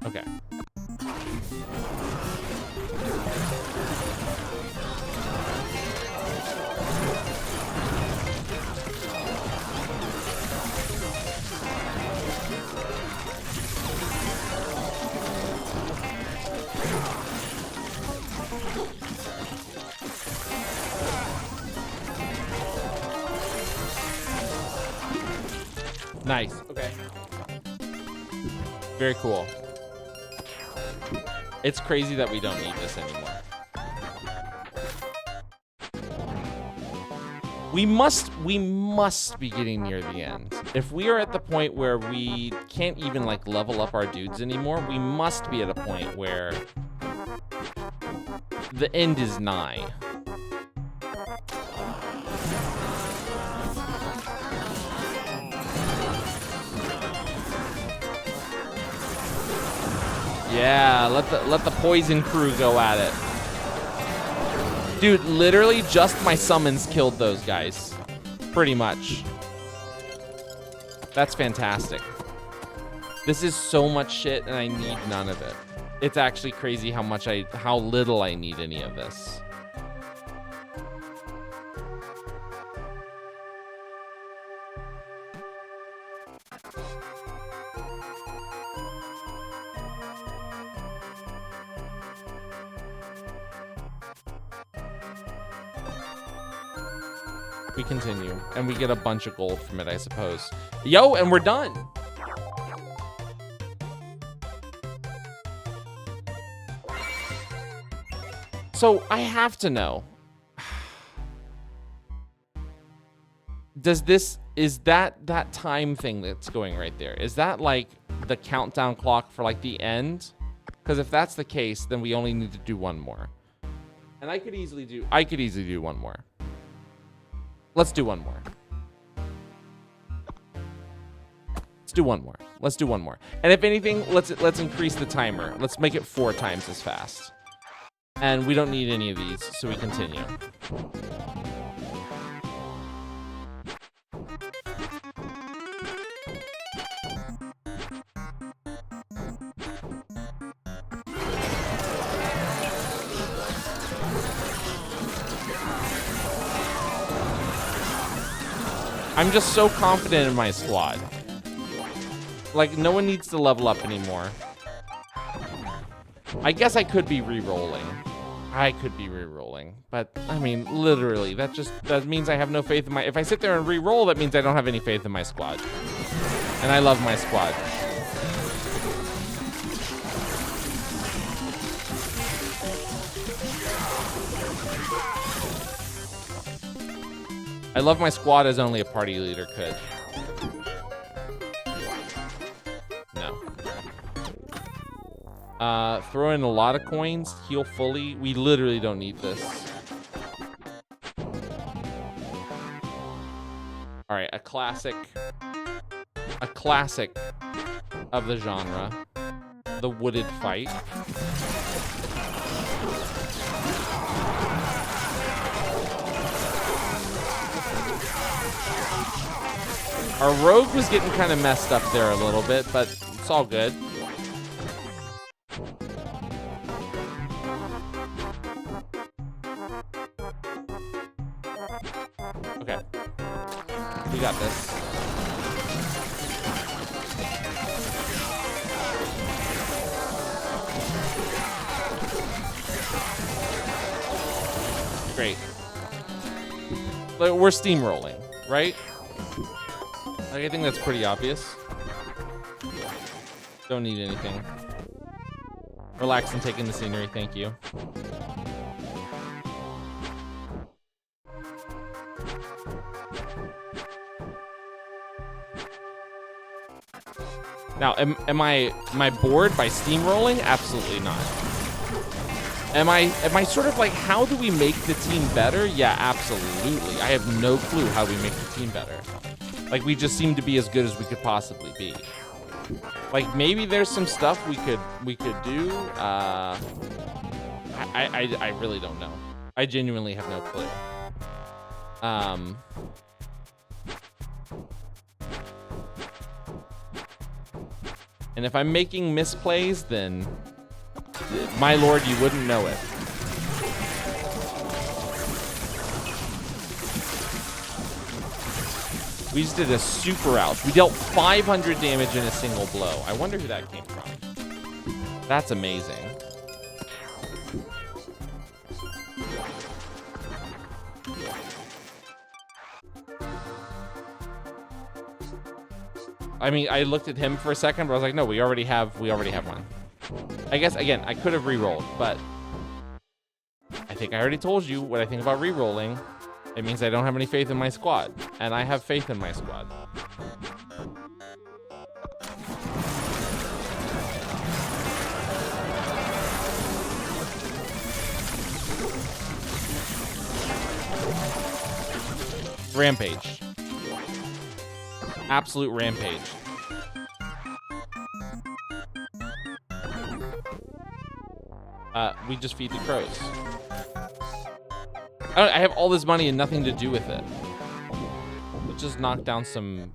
Speaker 1: Okay. Nice. Okay. Very cool. It's crazy that we don't need this anymore. We must be getting near the end. If we are at the point where we can't even like level up our dudes anymore, we must be at a point where the end is nigh. Yeah, let the poison crew go at it. Dude, literally just my summons killed those guys. Pretty much. That's fantastic. This is so much shit and I need none of it. It's actually crazy how little I need any of this. We continue, and we get a bunch of gold from it, I suppose. Yo, and we're done. So I have to know. Is that time thing that's going right there? Is that like the countdown clock for like the end? Because if that's the case, then we only need to do one more. And I could easily do one more. Let's do one more. Let's do one more. And if anything, let's increase the timer. Let's make it 4 times as fast. And we don't need any of these, so we continue. I'm just so confident in my squad. Like, no one needs to level up anymore. I guess I could be re-rolling. I could be re-rolling, but I mean, literally, that means I have no faith in my. If I sit there and re-roll, that means I don't have any faith in my squad, and I love my squad. I love my squad as only a party leader could. No. Throw in a lot of coins, heal fully. We literally don't need this. All right, a classic of the genre, the wooded fight. Our rogue was getting kind of messed up there a little bit, but it's all good. Okay. We got this. Great. We're steamrolling, right? Like, I think that's pretty obvious. Don't need anything. Relax and take in the scenery, thank you. Now, am I bored by steamrolling? Absolutely not. Am I sort of like, how do we make the team better? Yeah, absolutely. I have no clue how we make the team better. Like, we just seem to be as good as we could possibly be. Like, maybe there's some stuff we could do. I really don't know. I genuinely have no clue. And if I'm making misplays, then my lord, you wouldn't know it. We just did a super ouch. We dealt 500 damage in a single blow. I wonder who that came from. That's amazing. I mean, I looked at him for a second, but I was like, no, we already have one. I guess, again, I could have re-rolled, but I think I already told you what I think about re-rolling. It means I don't have any faith in my squad, and I have faith in my squad. Rampage. Absolute rampage. We just feed the crows. I have all this money and nothing to do with it. Let's just knock down some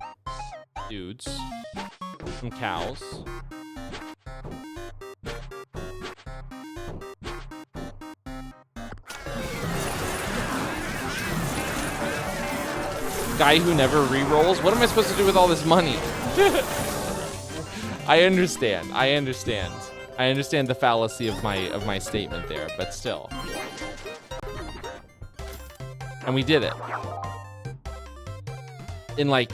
Speaker 1: dudes. Some cows. Guy who never re-rolls? What am I supposed to do with all this money? I understand. I understand the fallacy of my statement there, but still. And we did it. In like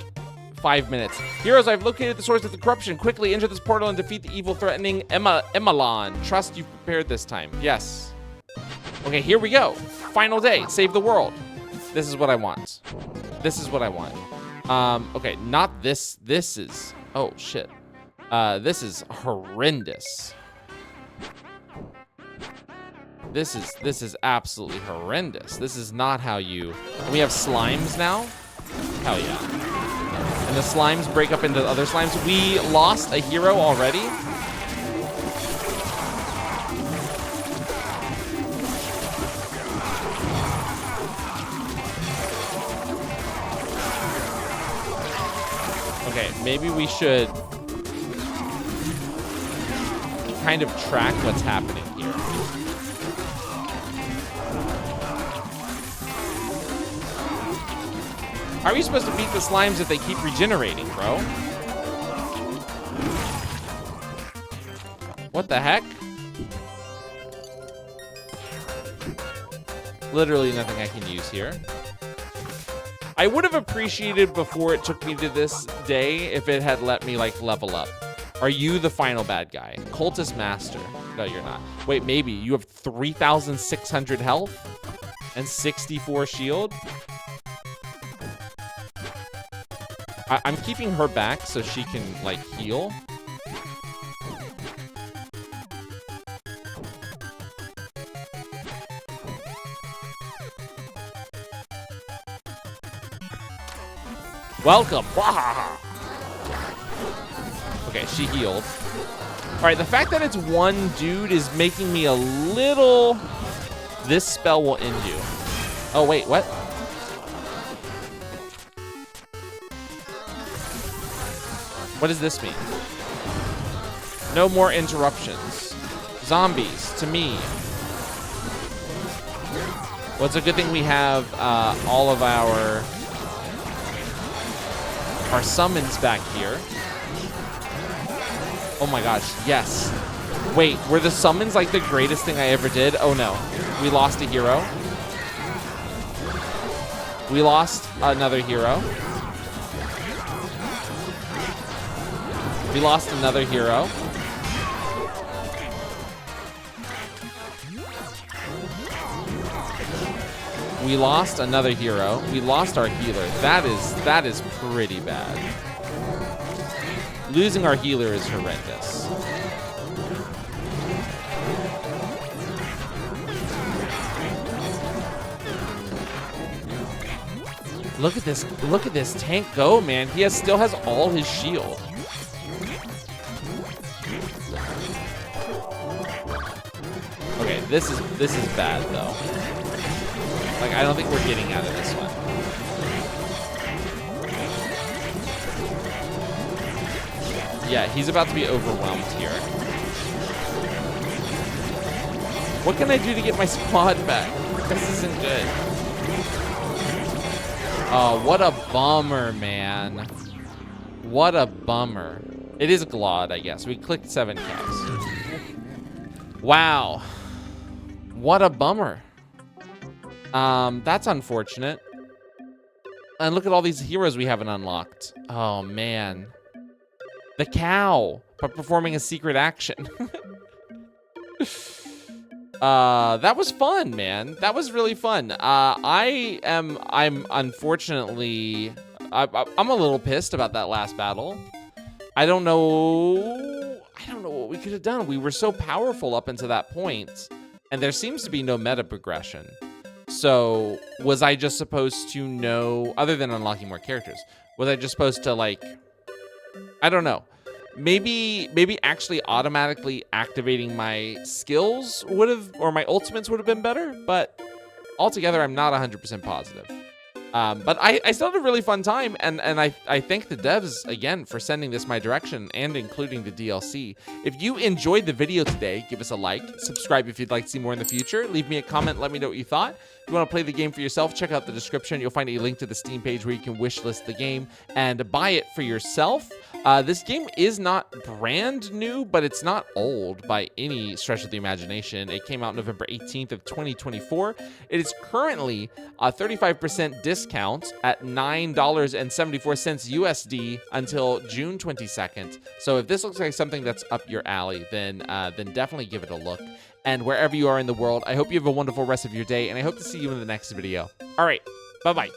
Speaker 1: 5 minutes. Heroes, I've located the source of the corruption. Quickly enter this portal and defeat the evil threatening Emalon. Trust you've prepared this time. Yes. Okay, here we go. Final day. Save the world. This is what I want. This is what I want. Okay, not this. This is... Oh, shit. This is horrendous. This is absolutely horrendous. This is not how you... We have slimes now? Hell yeah. And the slimes break up into other slimes. We lost a hero already? Okay, maybe we should kind of track what's happening here. How are you supposed to beat the slimes if they keep regenerating, bro? What the heck? Literally nothing I can use here. I would have appreciated before it took me to this day if it had let me, like, level up. Are you the final bad guy? Cultist Master. No, you're not. Wait, maybe. You have 3,600 health and 64 shield? I'm keeping her back so she can, like, heal. Welcome. Okay, she healed. All right, the fact that it's one dude is making me a little... This spell will end you. Oh, wait, what? What does this mean? No more interruptions. Zombies, to me. Well, it's a good thing we have all of our summons back here. Oh my gosh, yes. Wait, were the summons like the greatest thing I ever did? Oh no, we lost a hero. We lost another hero. We lost another hero. We lost another hero. We lost our healer. That is pretty bad. Losing our healer is horrendous. Look at this. Look at this tank go, man. He still has all his shield. Okay, this is bad though. Like, I don't think we're getting out of this one. Yeah, he's about to be overwhelmed here. What can I do to get my squad back? This isn't good. Oh, what a bummer, man. What a bummer. It is Glod, I guess. We clicked 7 caps. Wow. What a bummer. That's unfortunate. And look at all these heroes we haven't unlocked. Oh, man. The cow, but performing a secret action. That was fun, man. That was really fun. I'm unfortunately, I'm a little pissed about that last battle. I don't know what we could have done. We were so powerful up until that point, and there seems to be no meta progression. So was I just supposed to know, other than unlocking more characters, was I just supposed to, like, I don't know. Maybe actually automatically activating my skills would have, or my ultimates would have been better, but altogether I'm not 100% positive. But I still had a really fun time, and I thank the devs again for sending this my direction and including the DLC. If you enjoyed the video today, give us a like, subscribe if you'd like to see more in the future, leave me a comment, let me know what you thought. If you want to play the game for yourself, check out the description. You'll find a link to the Steam page where you can wishlist the game and buy it for yourself. This game is not brand new, but it's not old by any stretch of the imagination. It came out November 18th of 2024. It is currently a 35% discount at $9.74 USD until June 22nd. So if this looks like something that's up your alley, then definitely give it a look. And wherever you are in the world, I hope you have a wonderful rest of your day, and I hope to see you in the next video. All right, bye-bye.